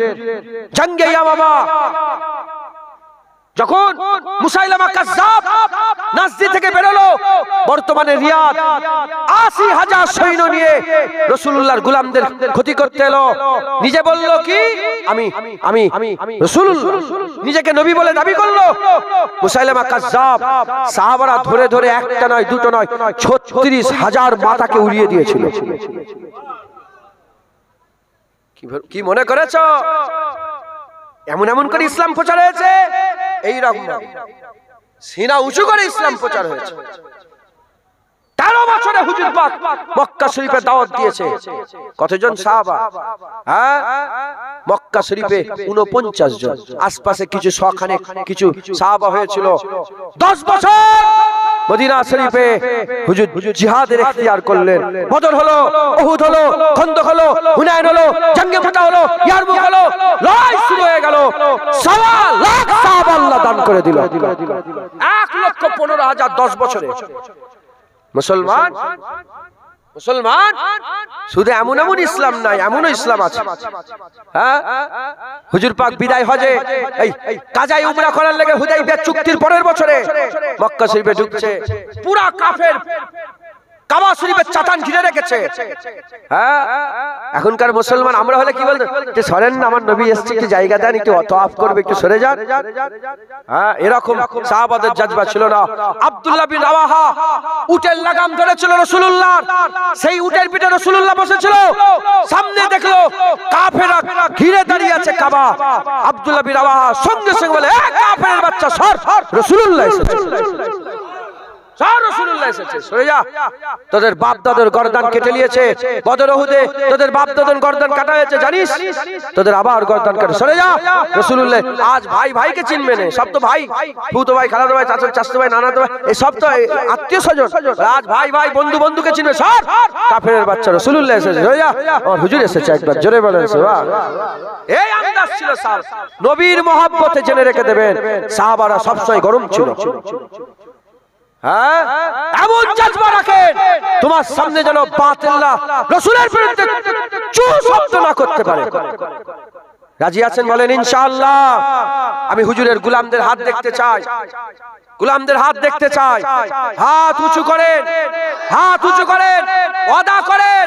জঙ্গে ইয়ামামা, যখন মুসাইলামা কাজ্জাব নাজদি থেকে বেরোলো, বর্তমানে রিয়াদ ৮০,০০০ সৈন্য নিয়ে রাসূলুল্লাহর গোলামদের ক্ষতি করতে এলো। নিজে বলল কি আমি আমি রাসূলুল্লাহ, নিজেকে নবী বলে দাবি করলো। মুসাইলামা কাজ্জাব সাহাবারা ধরে ধরে একটা নয় দুটো নয় ৩৬,০০০ মাথাকে উড়িয়ে দিয়েছিল। কি মনে করেছো এমন এমন করে ইসলাম প্রচার হয়েছে? এইরকম সিনা উঁচু করে ইসলাম প্রচার হয়েছে। ১৩ বছরে হুজুর পাক মক্কা শরীফে দাওয়াত দিয়েছে। কতজন সাহাবা? হ্যাঁ, মক্কা শরীফে ৪৯ জন, আশপাশে কিছু শখানেক কিছু সাহাবা হয়েছিল। ১০ বছর মদিনা শরীফে হুজুর জিহাদের ইখতিয়ার করলেন। বদর হলো, উহুদ হলো, খন্দক হলো, হুনাইন হলো, জঙ্গে ফাতা হলো, ইয়ারমুক হলো, লড়াই শুরু হয়ে গেল। ১.৫ লাখ সাহাবা আল্লাহ দান করে দিল। ১,১৫,০০০ 10 বছরে। মুসলমান, মুসলমান শুধু এমন এমন ইসলাম নাই, এমনও ইসলাম আছে। হ্যাঁ, হুজুর পাক বিদায় হজে এই কাজাই উমরা করার লেগে হুদাইবিয়া চুক্তির পরের বছরে মক্কা শরীফে ঢুকছে। পুরা কাফের কাবা শরীফের চাতান ঘিরে রেখেছে। হ্যাঁ, এখনকার মুসলমান আমরা হলে কি বলতো, যে সরেন না, আমার নবী এসেছে, একটু জায়গা দেন, একটু তওয়াফ করবে, একটু সরে যান। হ্যাঁ, এরকম সাহাবাদের জজবা ছিল না। আব্দুল্লাহ বিন রাওয়াহা উটের লাগাম ধরেছিল রাসূলুল্লাহ, সেই উটের পিঠে রাসূলুল্লাহ বসেছিল। সামনে দেখলো কাফেররা ঘিরে দাঁড়িয়ে আছে কাবা। আব্দুল্লাহ বিন রাওয়াহা সঙ্গে সঙ্গে বলে, এ কাফেরের বাচ্চা সর, রাসূলুল্লাহ এসেছে। তোদের বাপ দাদার গর্দান কেটে নিয়েছে বদর উহুদে, তোদের বাপ দাদার গর্দান কাটা হয়েছে জানিস, তোদের আবার গর্দান কাটে, সরে যা। রাসূলুল্লাহ আজ ভাই ভাইকে চিনবে না, সব তো ভাই, ফুতো ভাই, খালাতো ভাই, চাচাতো ভাই, নানাতো ভাই, এই সব তো আত্মীয় স্বজন। আজ ভাই ভাই, বন্ধু বন্ধুকে চিনবে, সর। কাফেরের বাচ্চা রাসূলুল্লাহ এসেছে, সরে যা। আমার হুজুর এসেছে, একবার জোরে বলেন সুবহানাল্লাহ। এই আন্দাজ ছিল সাহাব, নবীর মহব্বতে জেনে রেখে দেবেন, সাহাবারা সবসময় গরম ছিল। হ্যাঁ, এমন জজবা রাখেন তোমার সামনে যেন বাতিলরা রাসূলের বিরুদ্ধে চু শব্দ না করতে পারে। রাজি আছেন? বলেন ইনশাআল্লাহ। আমি হুজুরের গোলামদের হাত দেখতে চাই, গোলামদের হাত দেখতে চাই। হাত উঁচু করেন, হাত উঁচু করেন, ওয়াদা করেন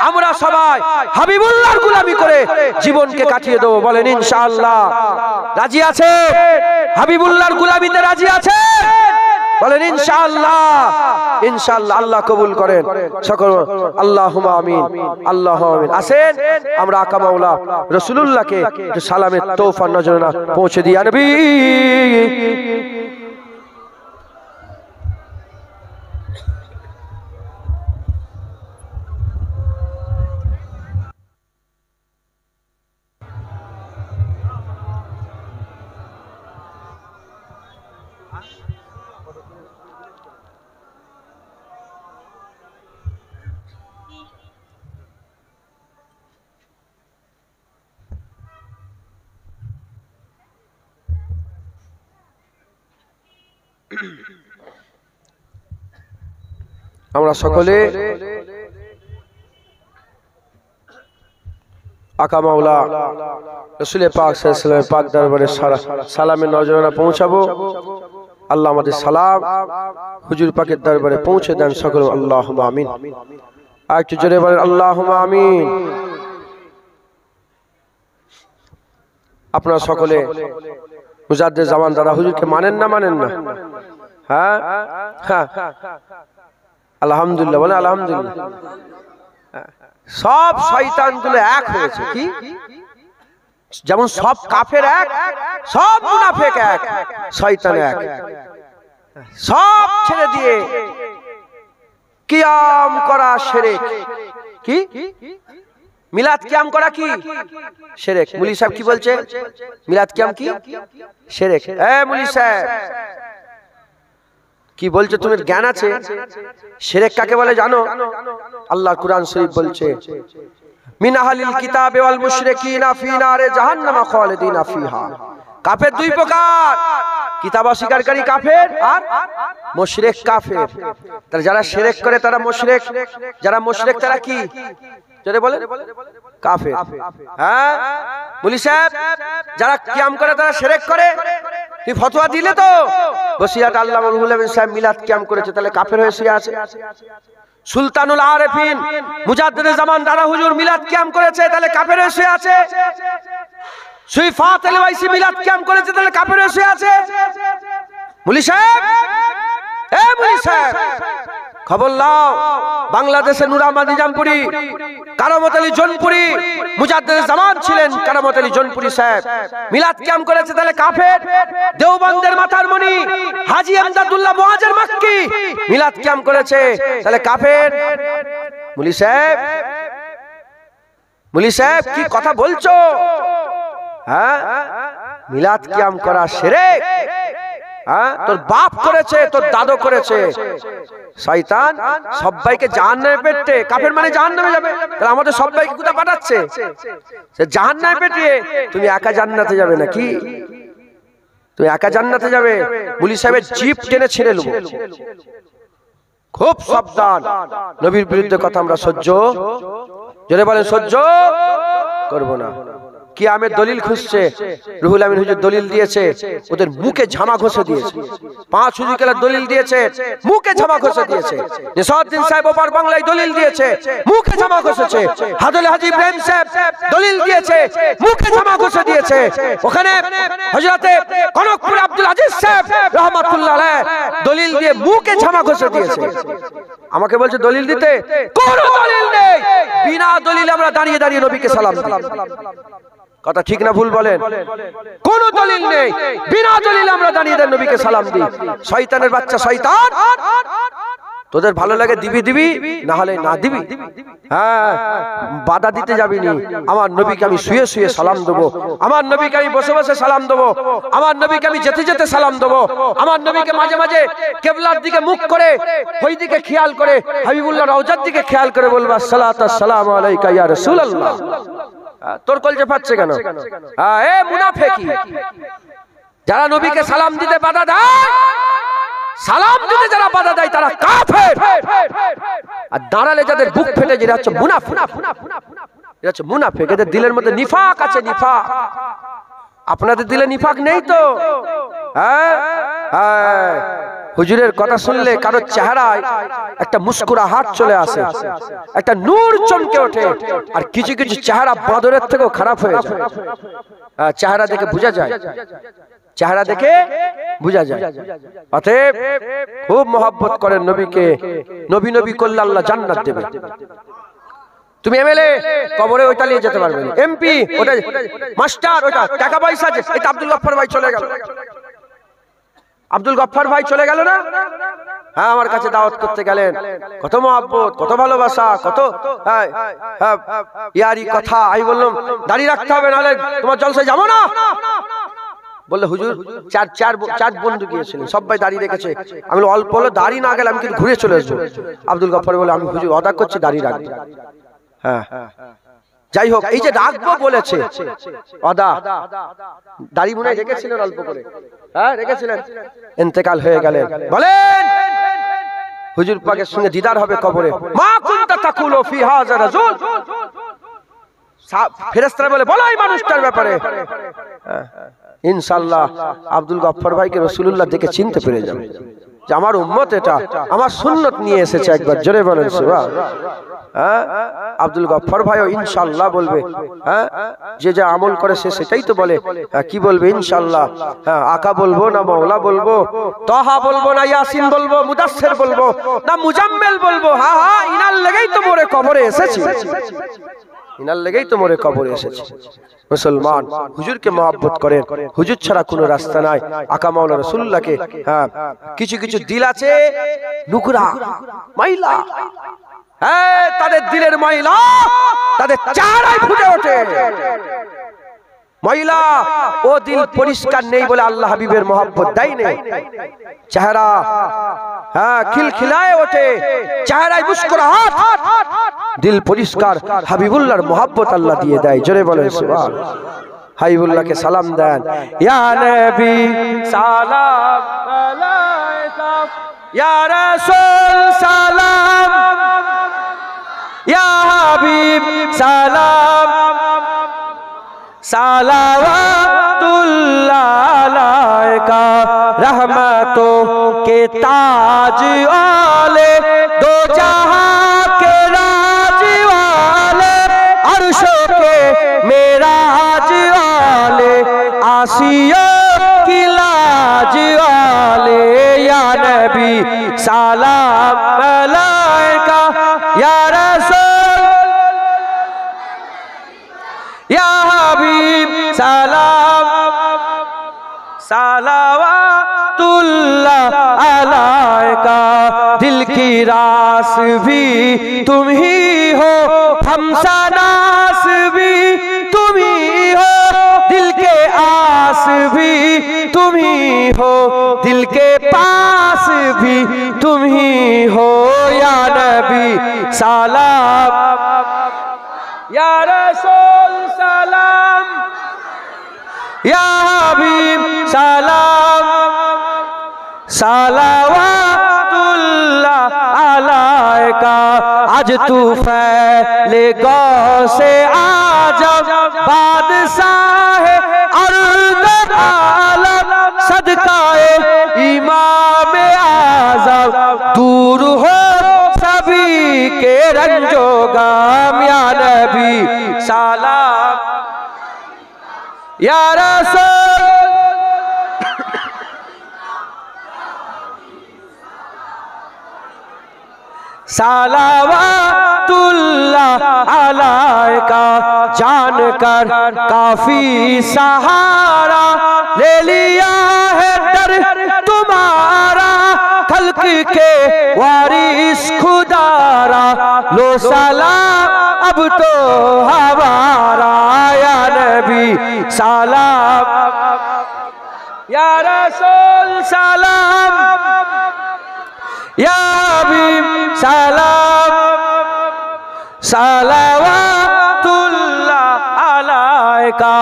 আমরা সবাই হাবিবুল্লাহর গোলামি করে জীবনকে কাটিয়ে দেব। বলেন ইনশাআল্লাহ। রাজি আছে? হাবিবুল্লাহর গোলামিতে রাজি আছে? বলেন ইনশাআল্লাহ। ইনশাআল্লাহ আল্লাহ কবুল করেন সকল আল্লাহুম্মা আমিন আল্লাহুম্মা আমিন। আসেন আমরা আকা মাওলা রাসূলুল্লাহকে সালামের তোহফা নজরানা পৌঁছে দিই। ইয়া নবী আমরা সকলে আকা মাওলা রাসূল পাক সাল্লাল্লাহু আলাইহি ওয়াসাল্লাম পাক দরবারে সালামের নজরানা পৌঁছাবো। আল্লাহ আমাদের সালাম হুজুর পাকের দরবারে পৌঁছে দেন সকল আল্লাহুম্মা আমিন। আর একটু জোরে বলেন আল্লাহুম্মা আমিন। আপনারা সকলে মুজাদ্দিদ জামান দাদা হুজুরকে মানেন না মানেন না? হ্যাঁ হ্যাঁ আলহামদুলিল্লাহ বলেন আলহামদুলিল্লাহ। সব শয়তানগুলো এক হয়েছে, কি যেমন সব কাফের এক, সব মুনাফিক এক, শয়তান এক। সব ছেড়ে দিয়ে কিয়াম করা শিরক। কি মিলাদ কিয়াম করা কি শিরক? মুলি সাহেব কি বলছে? মিলাদ কিয়াম কি শিরক? এ মুলি সাহেব কি বলছো? তুমি জ্ঞান আছে? শিরক কাকে বলে জানো? আল্লাহর কুরআন শরীফ বলছে মিন আহলিল কিতাব ওয়াল মুশরিকিনা ফি নারে জাহান্নাম খালিদিনা ফিহা। কাফের দুই প্রকার, কিতাব অস্বীকারী কাফের আর মুশরিক কাফের। তারা যারা শিরক করে তারা মুশরিক, যারা মুশরিক তারা কি জোরে বলেন কাফের। হ্যাঁ মুলি সাহেব যারা কিয়াম করে তারা শিরক করে, তুই ফতোয়া দিলে তো বসিয়াট আল্লামা রুহুল আমিন সাহেব মিলাদ কিয়াম করেছে, তাহলে কাফের হয়ে শুয়ে আছে। সুলতানুল আরেফিন মুজাদ্দিদ জামান দাদা হুজুর মিলাদ কিয়াম করেছে, তাহলে কাফের হয়ে শুয়ে আছে। সুইফাত আল-ওয়াইসি মিলাদ কিয়াম করেছে, তাহলে কাফের হয়ে শুয়ে আছে। মুলি সাহেব এ মুলি সাহেব খবর লাও, বাংলাদেশের নুরামা নিজামপুরি কারামত আলী জোনপুরি মুজাদ্দিদ জামান ছিলেন, কারামত আলী জোনপুরি সাহেব মিলাদ কিয়াম করেছে, তাহলে কাফের। দেওবন্দের মাথার মণি হাজী আমদাদুল্লাহ মুহাজির মক্কি মিলাদ কিয়াম করেছে, তাহলে কাফের। মুলি সাহেব, মুলি সাহেব কি কথা বলছো? হ্যাঁ মিলাদ কিয়াম করা শিরক। হ্যাঁ তোর বাপ করেছে, তোর দাদু করেছে। শয়তান সবাইকে জাহান্নামে পেটে, কাফের মানে জাহান্নামে যাবে, তাহলে আমাদের সবাইকে কোথায় পাঠাচ্ছে? সে জাহান্নামে পেটিয়ে তুমি একা জান্নাতে যাবে নাকি? তুমি একা জান্নাতে যাবে? মুলি সাহেবের জিপ টেনে ছিঁড়ে নেব। খুব সাবধান, নবীর বিরুদ্ধে কথা আমরা সহ্য, জোরে বলেন সহ্য করব না। কিয়ামের দলিল খুঁজছে, রুহুল আমিন হুজুর দলিল দিয়েছে, ওদের মুখে ঝামা ঘষে দিয়েছে। 5 হুজুর কেলার দলিল দিয়েছে, মুখে ঝামা ঘষে দিয়েছে। নিসাউদ্দিন সাহেব ওপার বাংলায় দলিল দিয়েছে, মুখে ঝামা ঘষেছে। হাদলে হাজী ইব্রাহিম সাহেব দলিল দিয়েছে, মুখে ঝামা ঘষে দিয়েছে। ওখানে হযরতে কনকপুর আব্দুল আজিজ সাহেব রাহমাতুল্লাহ আলাইহি দলিল দিয়ে মুখে ঝামা ঘষে দিয়েছে। আমাকে বলছে দলিল দিতে, কোনো দলিল নেই। বিনা দলিলে আমরা দাঁড়িয়ে দাঁড়িয়ে নবীকে সালাম দিই। কথা ঠিক না ভুল বলেন? কোনো দলিল নেই, বিনা দলিলে আমরা দাঁড়িয়ে দাঁড়িয়ে নবীকে সালাম দিই। শয়তানের বাচ্চা শয়তান, তোদের ভালো লাগে দিবি দিবি, না হলে না দিবি। হ্যাঁ বাধা দিতে যাবি নি। আমার নবীকে আমি শুয়ে শুয়ে সালাম দেবো, আমার নবীকে আমি বসে বসে সালাম দেবো, আমার নবীকে আমি যেতে যেতে সালাম দেবো, আমার নবীকে মাঝে মাঝে কিবলার দিকে মুখ করে ওই দিকে খেয়াল করে হাবিবুল্লাহ রওজার দিকে খেয়াল করে বলবা সালাতু আসসালামু আলাইকা ইয়া রাসূলুল্লাহ। তোর কলজে পাচ্ছে কেন? এ মুনাফিকি, যারা নবীকে সালাম দিতে বাধা দেয়, সালাম দিতে যারা বাধা দেয় তারা কাফের। আর দাঁড়ালে যাদের বুক ফেটে যায়, এরা হচ্ছে মুনাফিক। এরা হচ্ছে মুনাফিক, এদের দিলের মধ্যে নিফাক আছে। নিফাক আপনাদের দিলে নিফাক নেই তো? হ্যাঁ হ্যাঁ হুজুরের কথা শুনলে কারো চেহারায় একটা মুস্কুরাহাট চলে আসে, একটা নূর চমকে ওঠে। আর কিছু কিছু চেহারা বাদরের থেকেও খারাপ হয়ে যায়, চেহারা দেখে বোঝা যায়। চেহারা দেখে বোঝা যায়। অতএব খুব মহব্বত করেন নবীকে, নবী নবী করলে আল্লাহ জান্নাত দেবে। তুমি এমএলএ কবরে ওইটা নিয়ে যেতে পারবে না, এমপি ওটা মাস্টার ওটা টাকা পয়সা আছে। এই তো আব্দুল গফফার ভাই চলে গেল, আব্দুল গফফার ভাই চলে গেল না? হ্যাঁ, আমার কাছে দাওয়াত করতে গেলেন, কত মহব্বত, কত ভালোবাসা, কত ইয়ারি কথা। আমি বললাম দাড়ি রাখতে হবে, নাহলে তোমার জলসায় যাবো না। বললে হুজুর চার বন্ধু গিয়েছিলেন, সবাই দাঁড়িয়ে রেখেছে। আমি অল্প হলে দাড়ি না গেলে আমি কিন্তু ঘুরে চলে আসবো। আব্দুল গফফার বলে আমি হুজুর অদা করছি, দাড়ি রাখবো। হ্যাঁ, যাই হোক, এই যে রাখবো বলেছে অদা, দাড়ি মনে রেখেছিলেন অল্প করে, হ্যাঁ রেখেছিলেন, ইন্তেকাল হয়ে গেলেন। বলেন হুজুর পাকের সঙ্গে দিদার হবে কবরে। মা কুনতা তাকুলু ফি হাযা রাজুল, ফেরেশতারা বলে বলো এই মানুষটার ব্যাপারে। ইনশাআল্লাহ আব্দুল গফফার ভাইকে রাসূলুল্লাহ দেখে চিনতে পেরে যাবে যে আমার উম্মত এটা, আমার সুন্নত নিয়ে এসেছে। একবার জোরে বলেন সুবহানাল্লাহ। হ্যাঁ, আব্দুল গফফার ভাইও ইনশাআল্লাহ বলবে। হ্যাঁ, যে যা আমল করে সে সেটাই তো বলে। কি বলবে ইনশাআল্লাহ? হ্যাঁ, আকা বলবো না মাওলা বলবো, তাহা বলবো না ইয়াসিন বলবো, মুদাসসির বলবো না মুজাম্মিল বলবো। হ্যাঁ হ্যাঁ, ইনার লেগেই তো মোরে কবরে এসেছি, ইনার লেগেই তো মোরে কবরে এসেছি। মুসলমান হুজুরকে মহব্বত করেন, হুজুর ছাড়া কোনো রাস্তা নাই। আকা মাওলা রাসূলুল্লাহকে, হ্যাঁ কিছু কিছু দিল আছে নুকরা মাইলা, হ্যাঁ তাদের দিলের ময়লা তাদের চেহারায় ফুটে ওঠে। ময়লা ও দিল পরিষ্কার নেই বলে আল্লাহ হাবিবের মহব্বত দেয় না। চেহারা হ্যাঁ খিলখিলায় ওঠে, চেহারায় মুস্কুরাহট, দিল পরিষ্কার, হাবিবুল্লাহর মহব্বত আল্লাহ দিয়ে দেয়। জোরে বলেন সুবহানাল্লাহ। হাবিবুল্লাহকে সালাম দেন, ইয়া নবী সালাম আলাইকা, ইয়া রাসূল সালাম, ইয়া হাবিব সালাম, সালাওয়াতুল্লাহ আলাইকা, रहमतों के ताज वाले, दो जहां के राज वाले, अर्शों के मेराज वाले, आसियों की लाज वाले, या नबी सलाम अलैका, या रसूल या हबीब सलाम, सलावतुल्लाह अलैका। दिल की रास भी तुम ही हो, हमसनास भी तुम ही हो, दिल के आस भी तुम ही हो, दिल के पास भी तुम ही हो, या नबी सलाम, या रसूल सलाम, या हबीब सलाम, सलावतुल्लाह अलैका। आज तू फैले गौ से आजम, बादशाह अर्ज़ आलम, सदकाए इमाम आज़म, दूर हो सभी के रंजो गम, या नबी सलाम, या रसूल सलावतुल्लाह अलैका। जान कर काफी सहारा ले लिया है डर तुम्हारा, खल्क के वारिस खुदारा, लो सलाम अब तो हमारा, या नबी सलाम, या रसूल सलाम, या हबीब सलाम, सलावतुल्लाह अलैका।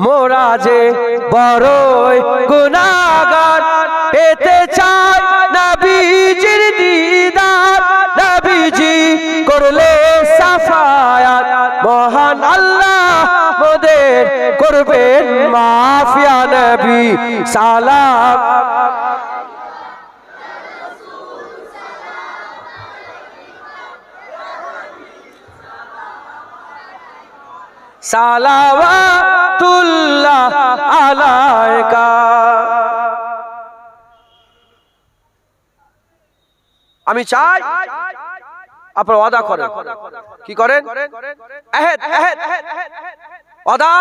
মোরা যে বড়ই গুনাহগার, পেতে চাই নবীজির দিদার, নবীজি করলে সাফায়াত, মহান আল্লাহ মোদের করবেন মাফ, ইয়া নবী সালাম, সালাওয়াত সালাতুল্লাহ আলাইকা। আমি চাই আপনারা ওয়াদা করেন। কি করেন? আহেদ আহেদ ওয়াদা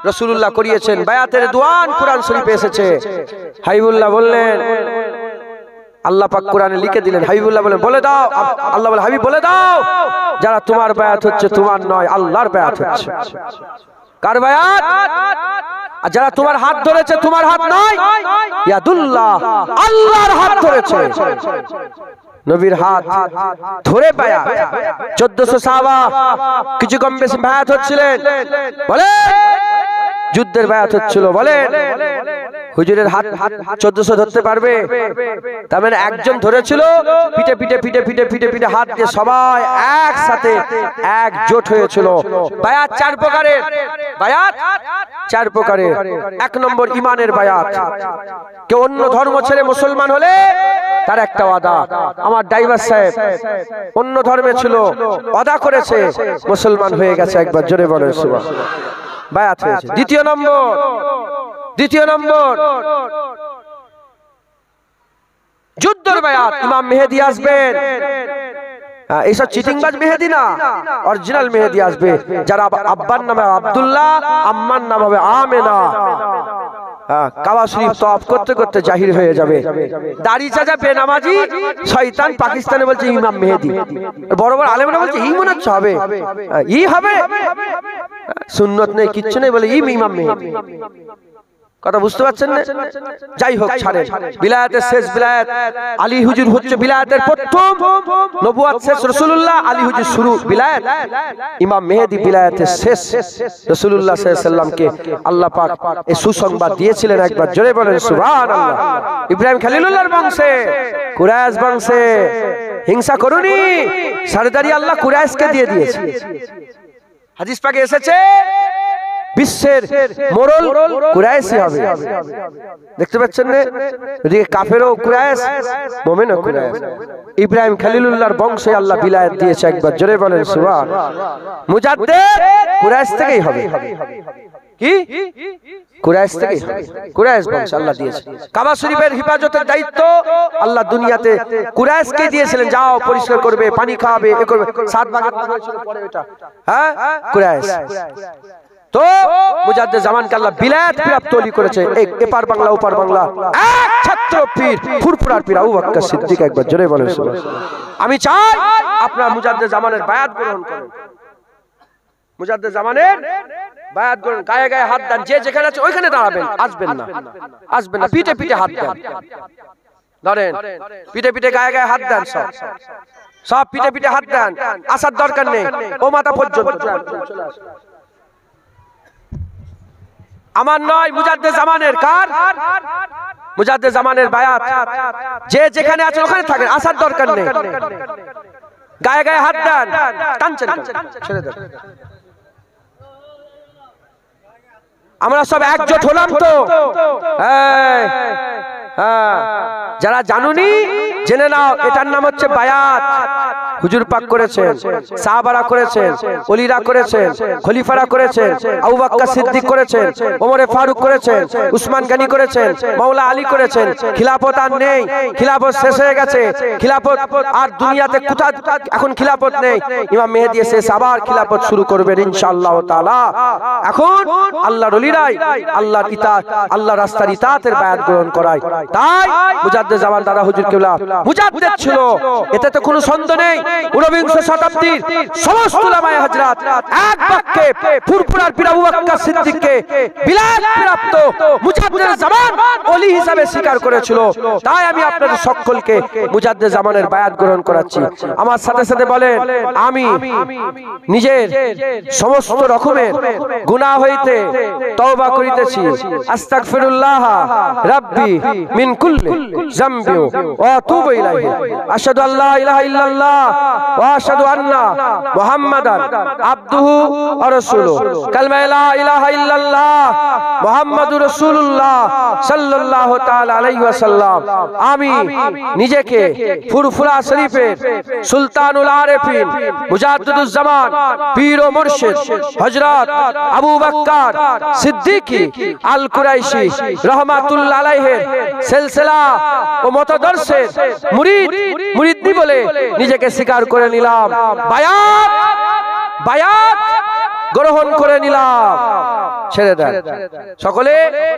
রাসূলুল্লাহ করিয়েছেন। বায়াতের দোয়ান কোরআন শরীফে এসেছে। হাবিবুল্লাহ বললেন, আল্লাহ পাক কোরআনে লিখে দিলেন, হাবিবুল্লাহ বলেন বলে দাও, আল্লাহ বলে হাবিব বলে দাও, যারা তোমার বায়াত হচ্ছে তোমার নয়, আল্লাহর বায়াত হচ্ছে। কার বায়াত? আর যারা তোমার হাত ধরেছে তোমার হাত নয়, ইয়াদুল্লাহ, আল্লাহর হাত ধরেছে। নবীর হাত ধরে বায়াত। 1400 সাহাবা কিছু কম বেশি বায়াত হচ্ছিলেন। বলে যুদ্ধের বায়াত হচ্ছিল। বলে হুজুরের হাত 1400 ধরতে পারবে? তার মানে একজন ধরেছিল, পিঠে পিঠে পিঠে পিঠে পিঠে পিঠে হাত দিয়ে সবাই একসাথে একজোট হয়েছিল। বায়াত 4 প্রকারের। বায়াত 4 প্রকারের। 1 নম্বর ঈমানের বায়াত। কেউ অন্য ধর্ম ছেড়ে মুসলমান হলে তার একটা ওয়াদা। আমার ড্রাইভার সাহেব অন্য ধর্মে ছিল, ওয়াদা করেছে, মুসলমান হয়ে গেছে। একবার জোরে বলেন সুবহানাল্লাহ, বায়াত হয়েছে। দ্বিতীয় নম্বর যুদ্ধের বায়াত। ইমাম মেহেদী আসবেন। এইসব চিটিংবাজ মেহেদী না, অরিজিনাল মেহেদী আসবে। যার আব্বার নাম হবে আব্দুল্লাহ, আম্মার নাম হবে আমেনা। কাবা শরীফ তওয়াফ করতে করতে জাহির হয়ে যাবে। দাড়ি চাচা বেনামাজি শয়তান পাকিস্তানে বলছে ইমাম মেহেদী। বড় বড় আলেমরা বলছে ই মনে হচ্ছে হবে, ই হবে, সুন্নত নেই, কিচ্ছু নেই, বলে ইমাম মেহেদী। কথা বুঝতে পারছেন না? যাই হোক, ছাড়েন। বিলায়াতের শেষ বিলায়াত আলী হুজুর হচ্ছে বিলায়াতের প্রথম, নবুয়ত শেষ রাসূলুল্লাহ, আলী হুজুর শুরু বিলায়াত, ইমাম মেহেদী বিলায়াতের শেষ। রাসূলুল্লাহ সাল্লাল্লাহু আলাইহি সাল্লামকে আল্লাহ পাক এই সুসংবাদ দিয়েছিলেন। একবার জোরে বলেন সুবহানাল্লাহ। ইব্রাহিম খলিলুল্লাহর বংশে, কুরাইশ বংশে হিংসা করুনি, সরদারি আল্লাহ কুরাইশকে দিয়ে দিয়েছে। হাদিস পাকে এসেছে বিশ্বের মোড়ল কুরাইশই হবে। দেখতে পাচ্ছেন না? এদিকে কাফেরও কুরাইশ, মুমিনও কুরাইশ। ইব্রাহিম খলিলুল্লাহর বংশে আল্লাহ বিলায়াত দিয়েছে। একবার জোরে বলেন সুবহানাল্লাহ। মুজাদ্দিদ কুরাইশ থেকেই হবে। কি? কুরাইশ থেকেই হবে। কুরাইশ বংশ আল্লাহ দিয়েছে। কাবা শরীফের হিফাজতের দায়িত্ব আল্লাহ দুনিয়াতে কুরাইশকে দিয়েছিলেন। যাও পরিষ্কার করবে, পানি খাওয়াবে, এ করবে। 7 ভাগের হয়েছিল পরে এটা, হ্যাঁ, কুরাইশ। তো মুজাদ্দিদ জামানকে আল্লাহ বিলায়াত প্রাপ্ত ওলি করেছে। এপার বাংলা ওপার বাংলা এক ছাত্র পীর, ফুরফুরার পীর আবু বকর সিদ্দিক। একবার জোরে বলেন সুবহানাল্লাহ। আমি চাই আপনারা মুজাদ্দিদ জামানের বায়াত গ্রহণ করেন। মুজাদ্দিদ জামানের বায়াত গ্রহণ, গায়ে গায়ে হাত দেন। যে যেখানে আছে ওইখানে দাঁড়াবেন, আসবেন না, পিঠে পিঠে হাত দেন। ধরেন, পিঠে পিঠে গায়ে গায়ে হাত দেন, সব পিঠে পিঠে হাত দেন। আসার দরকার নেই, ও মাথা পর্যন্ত। আমার নয়, মুজাদ্দিদ জামানের। কার? মুজাদ্দিদ জামানের বায়াত। যে যেখানে আছে ওখানে থাকেন, আসার দরকার নেই। গায়ে গায়ে হাত দেন, টানছেন, ছেড়ে দেন। আমরা সব একজোট হলাম তো। হ্যাঁ, যারা জানুনি জেনে নাও, এটার নাম হচ্ছে বায়াত। হুজুর পাক করেছেন, সাহাবারা করেছেন, ওলিরা করেছেন, খলিফারা করেছেন, আবু বকর সিদ্দিক করেছেন, ওমর ফারুক করেছেন, উসমান গনি করেছেন, মাওলা আলী করেছেন। খিলাফত আর নেই, খিলাফত শেষ হয়ে গেছে। খিলাফত আর দুনিয়াতে কোথাও এখন খিলাফত নেই। ইমাম মেহেদী শেষ, আবার খিলাফত শুরু করবেন ইনশাআল্লাহ তাআলা। এখন আল্লাহর ওলিরাই আল্লাহর ইতাত, আল্লাহর রাস্তার ইতাতের বায়াত গ্রহণ করায়। তাই মুজাদ্দিদ জামান দাদা হুজুর কেবলা মুজাদ্দিদ ছিল, এতে তো কোনো সন্দেহ নেই। 19 শতাব্দীর সমস্ত উলামায়ে হযরত এক বাক্যে ফুরফুরার পীর আবু বকর সিদ্দিককে বিলায়াত প্রাপ্ত মুজাদ্দিদ জামান ওলি হিসেবে স্বীকার করেছিল। তাই আমি আপনাদের সকলকে মুজাদ্দিদ জামানের বায়াত গ্রহণ করাচ্ছি। আমার সাথে সাথে বলেন, আমি নিজের সমস্ত রকমের গুনাহ হইতে তওবা করিতেছি। আস্তাগফিরুল্লাহ রাব্বি মিন কুল্লি যামবি ওয়া আতুবু ইলাইহি। আশহাদু আল্লা ইলাহা ইল্লাল্লাহ ওয়া আশহাদু আন্না মুহাম্মাদান আবদুহু ওয়া রাসূলুহু। কালিমা লা ইলাহা ইল্লাল্লাহ মুহাম্মাদুর রাসূলুল্লাহ সাল্লাল্লাহু তাআলা আলাইহি ওয়াসাল্লাম। আমি নিজেকে ফুরফুরা শরীফের সুলতানুল আরিফিন মুজাদ্দিদুজ জামান পীর ও মুর্শিদ হযরত আবু বকর সিদ্দিকী আল কুরাইশি রাহমাতুল্লাহ আলাইহির সিলসিলা ও মতাদর্শের মুরিদি বলে নিজেকে স্বীকার করে নিলাম। বায়াত গ্রহণ করে নিলাম। ছেড়ে দেন সকলে।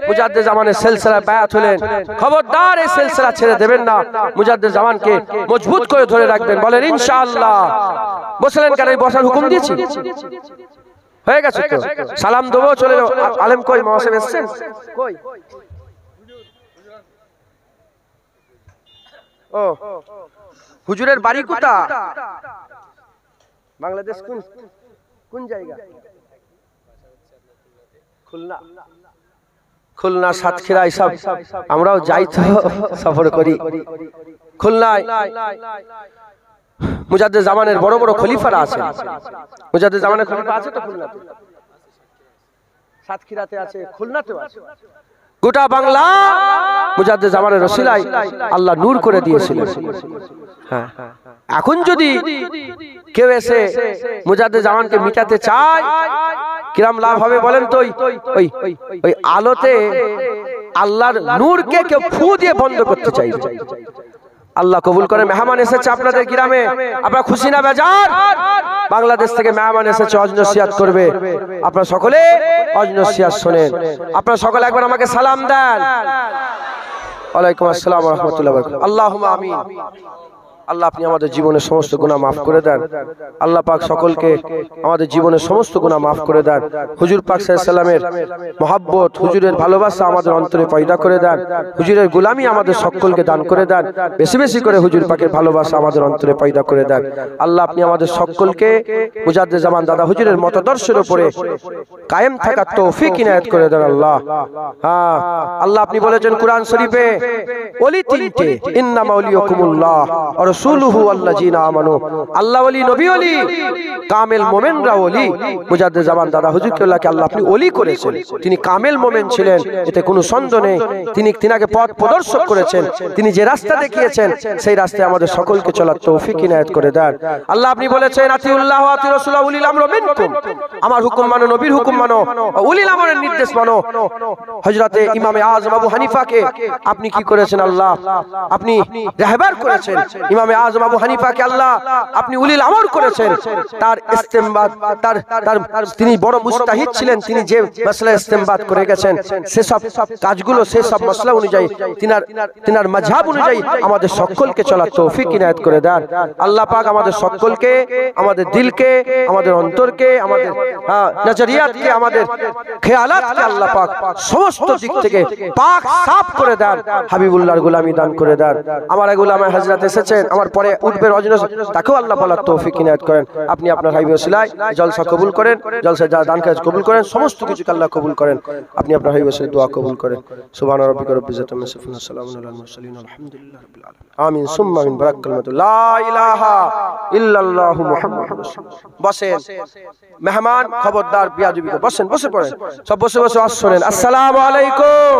মুজাদ্দিদ জামানের সিলসিলায় বায়াত হলেন। খবরদার এই সিলসিলা ছেড়ে দেবেন না। মুজাদ্দিদ জামানকে মজবুত করে ধরে রাখবেন। বলেন ইনশাআল্লাহ। বসলেন কেন? বসার হুকুম দিয়েছি, হয়ে গেছে তো। সালাম দেবো, চলে যাও। আলেম কই? মহাসেব এসেছেন কই? ও হুজুরের বাড়ি কোথা? বাংলাদেশ কোন জায়গা? খুলনা। খুলনা, সাতক্ষীরা এইসব আমরাও যাই তো, সফর করি। খুলনায় মুজাদ্দিদ জামানের বড় বড় খলিফারা আছে। মুজাদ্দিদ জামানের খলিফা আছে তো খুলনাতে, সাতক্ষীরাতে আছে, খুলনাতেও আছে। গোটা বাংলা মুজাদ্দিদ জামানের ওসিলায় আল্লাহ নূর করে দিয়েছিলেন। হ্যাঁ, এখন যদি কেউ এসে মুজাদ্দিদ জামানকে মিটাতে চায়, কিরাম লাভ হবে বলেন তো? ওই আলোতে আল্লাহর নূরকে কেউ ফু দিয়ে বন্ধ করতে চাইবে। আল্লাহ কবুল করে। মেহমান এসেছে আপনাদের গ্রামে, আপনারা খুশি না বেজার? বাংলাদেশ থেকে মেহমান এসেছে, ওয়াজ নসিহত করবে। আপনারা সকলে ওয়াজ নসিহত শুনেন। আপনারা সকলে একবার আমাকে সালাম দেন। ওয়ালাইকুম আসসালাম ওয়া রাহমাতুল্লাহি ওয়া বারাকাতুহু। আল্লাহুম্মা আমিন। আল্লাহ আপনি আমাদের জীবনের সমস্ত গুনাহ মাফ করে দেন। আল্লাহ পাক সকলকে আমাদের জীবনের সমস্ত গুনাহ মাফ করে দেন। হুজুর পাক সাল্লাল্লাহু আলাইহি সাল্লামের মহব্বত, হুজুরের ভালোবাসা আমাদের অন্তরে পয়দা করে দেন। হুজুরের গোলামি আমাদের সকলকে দান করে দেন। বেশি বেশি করে হুজুর পাকের ভালোবাসা আমাদের অন্তরে পয়দা করে দেন। আল্লাহ আপনি আমাদের সকলকে মুজাদ্দিদ জামান দাদা হুজুরের মতাদর্শের উপরে কায়েম থাকার তৌফিক ইনায়াত করে দেন। আল্লাহ হ্যাঁ, আল্লাহ আপনি বলেছেন কুরআন শরীফে, ওলি তিনটে, ইন্নামা ওলিয়াকুমুল্লাহ ওয়া রাসূলুহু আল্লাযিনা আমানু। আল্লাহ ওলি, নবী ওলি, কামেল মোমেনরা ওলি। মুজাদ্দিদ জামান দাদা হুজুরকে আল্লাহ আপনি ওলি করেছেন। তিনি কামেল মোমেন ছিলেন, এতে কোনো সন্দেহ নেই। তিনাকে পথ প্রদর্শক করেছেন। তিনি যে রাস্তা দেখিয়েছেন সেই রাস্তায় আমাদের সকলকে চলার তৌফিক ইনায়াত করে দেন। আল্লাহ আপনি বলেছেন, আতিউল্লাহ ওয়া আতিউর রাসূল ওয়া উলিল আমরি মিনকুম। আমার হুকুম মানো, নবীর হুকুম মানো, উলিল আমরের নির্দেশ মানো। হযরতে ইমামে আযম আবু হানিফাকে আপনি কি করেছেন? আল্লাহ আপনি রাহবার করেছেন। ইমামে আযম আবু হানিফাকে আল্লাহ আপনি উলিল আমর করেছেন। তার ইস্তেমবাদ, তার তিনি বড় মুস্তাহিদ ছিলেন। তিনি যে মাসলা ইস্তেমবাদ করে গেছেন, সেসব কাজগুলো, সেসব মাসলা অনুযায়ী, তিনার মাযহাব অনুযায়ী আমাদের সকলকে চলার তৌফিক ইনায়াত করে দেন। আল্লাহ পাক আমাদের সকলকে, আমাদের দিলকে, আমাদের অন্তরকে, আমাদের নজরিয়াতকে, আমাদের খেয়ালাতকে আল্লাহ পাক সমস্ত দিক থেকে পাক সাফ করে দেন। হাবিবুল্লাহর গোলামি দান করে দেন। আমার গোলামে হযরত এসেছেন, আমার পরে উঠবে রজনী, তাকেও আল্লাহ বলার তৌফিক ইনায়াত করেন। আপনি আপনার হাবিবের ওসিলায় জলসা কবুল করেন, জলসা যা দান কাজ কবুল করেন, সমস্ত কিছুকে আল্লাহ কবুল করেন। আপনি আপনার হাবিবের ওসিলায় দোয়া কবুল করেন। সুবহান রাব্বিকা রাব্বিল ইজ্জাতি আম্মা ইয়াসিফুন, সালামুন আলাল মুরসালিন, আলহামদুলিল্লাহি রাব্বিল আলামিন। আমিন সুম্মা আমিন। বারাকাতুহু। লা ইলাহা ইল্লাল্লাহু মুহাম্মাদুর রাসূলুল্লাহ। বসেন মেহমান, খবরদার বিয়াদবি। বসেন, বসে পড়েন, সব বসে বসে ওয়াজ শুনেন। আসসালামু আলাইকুম।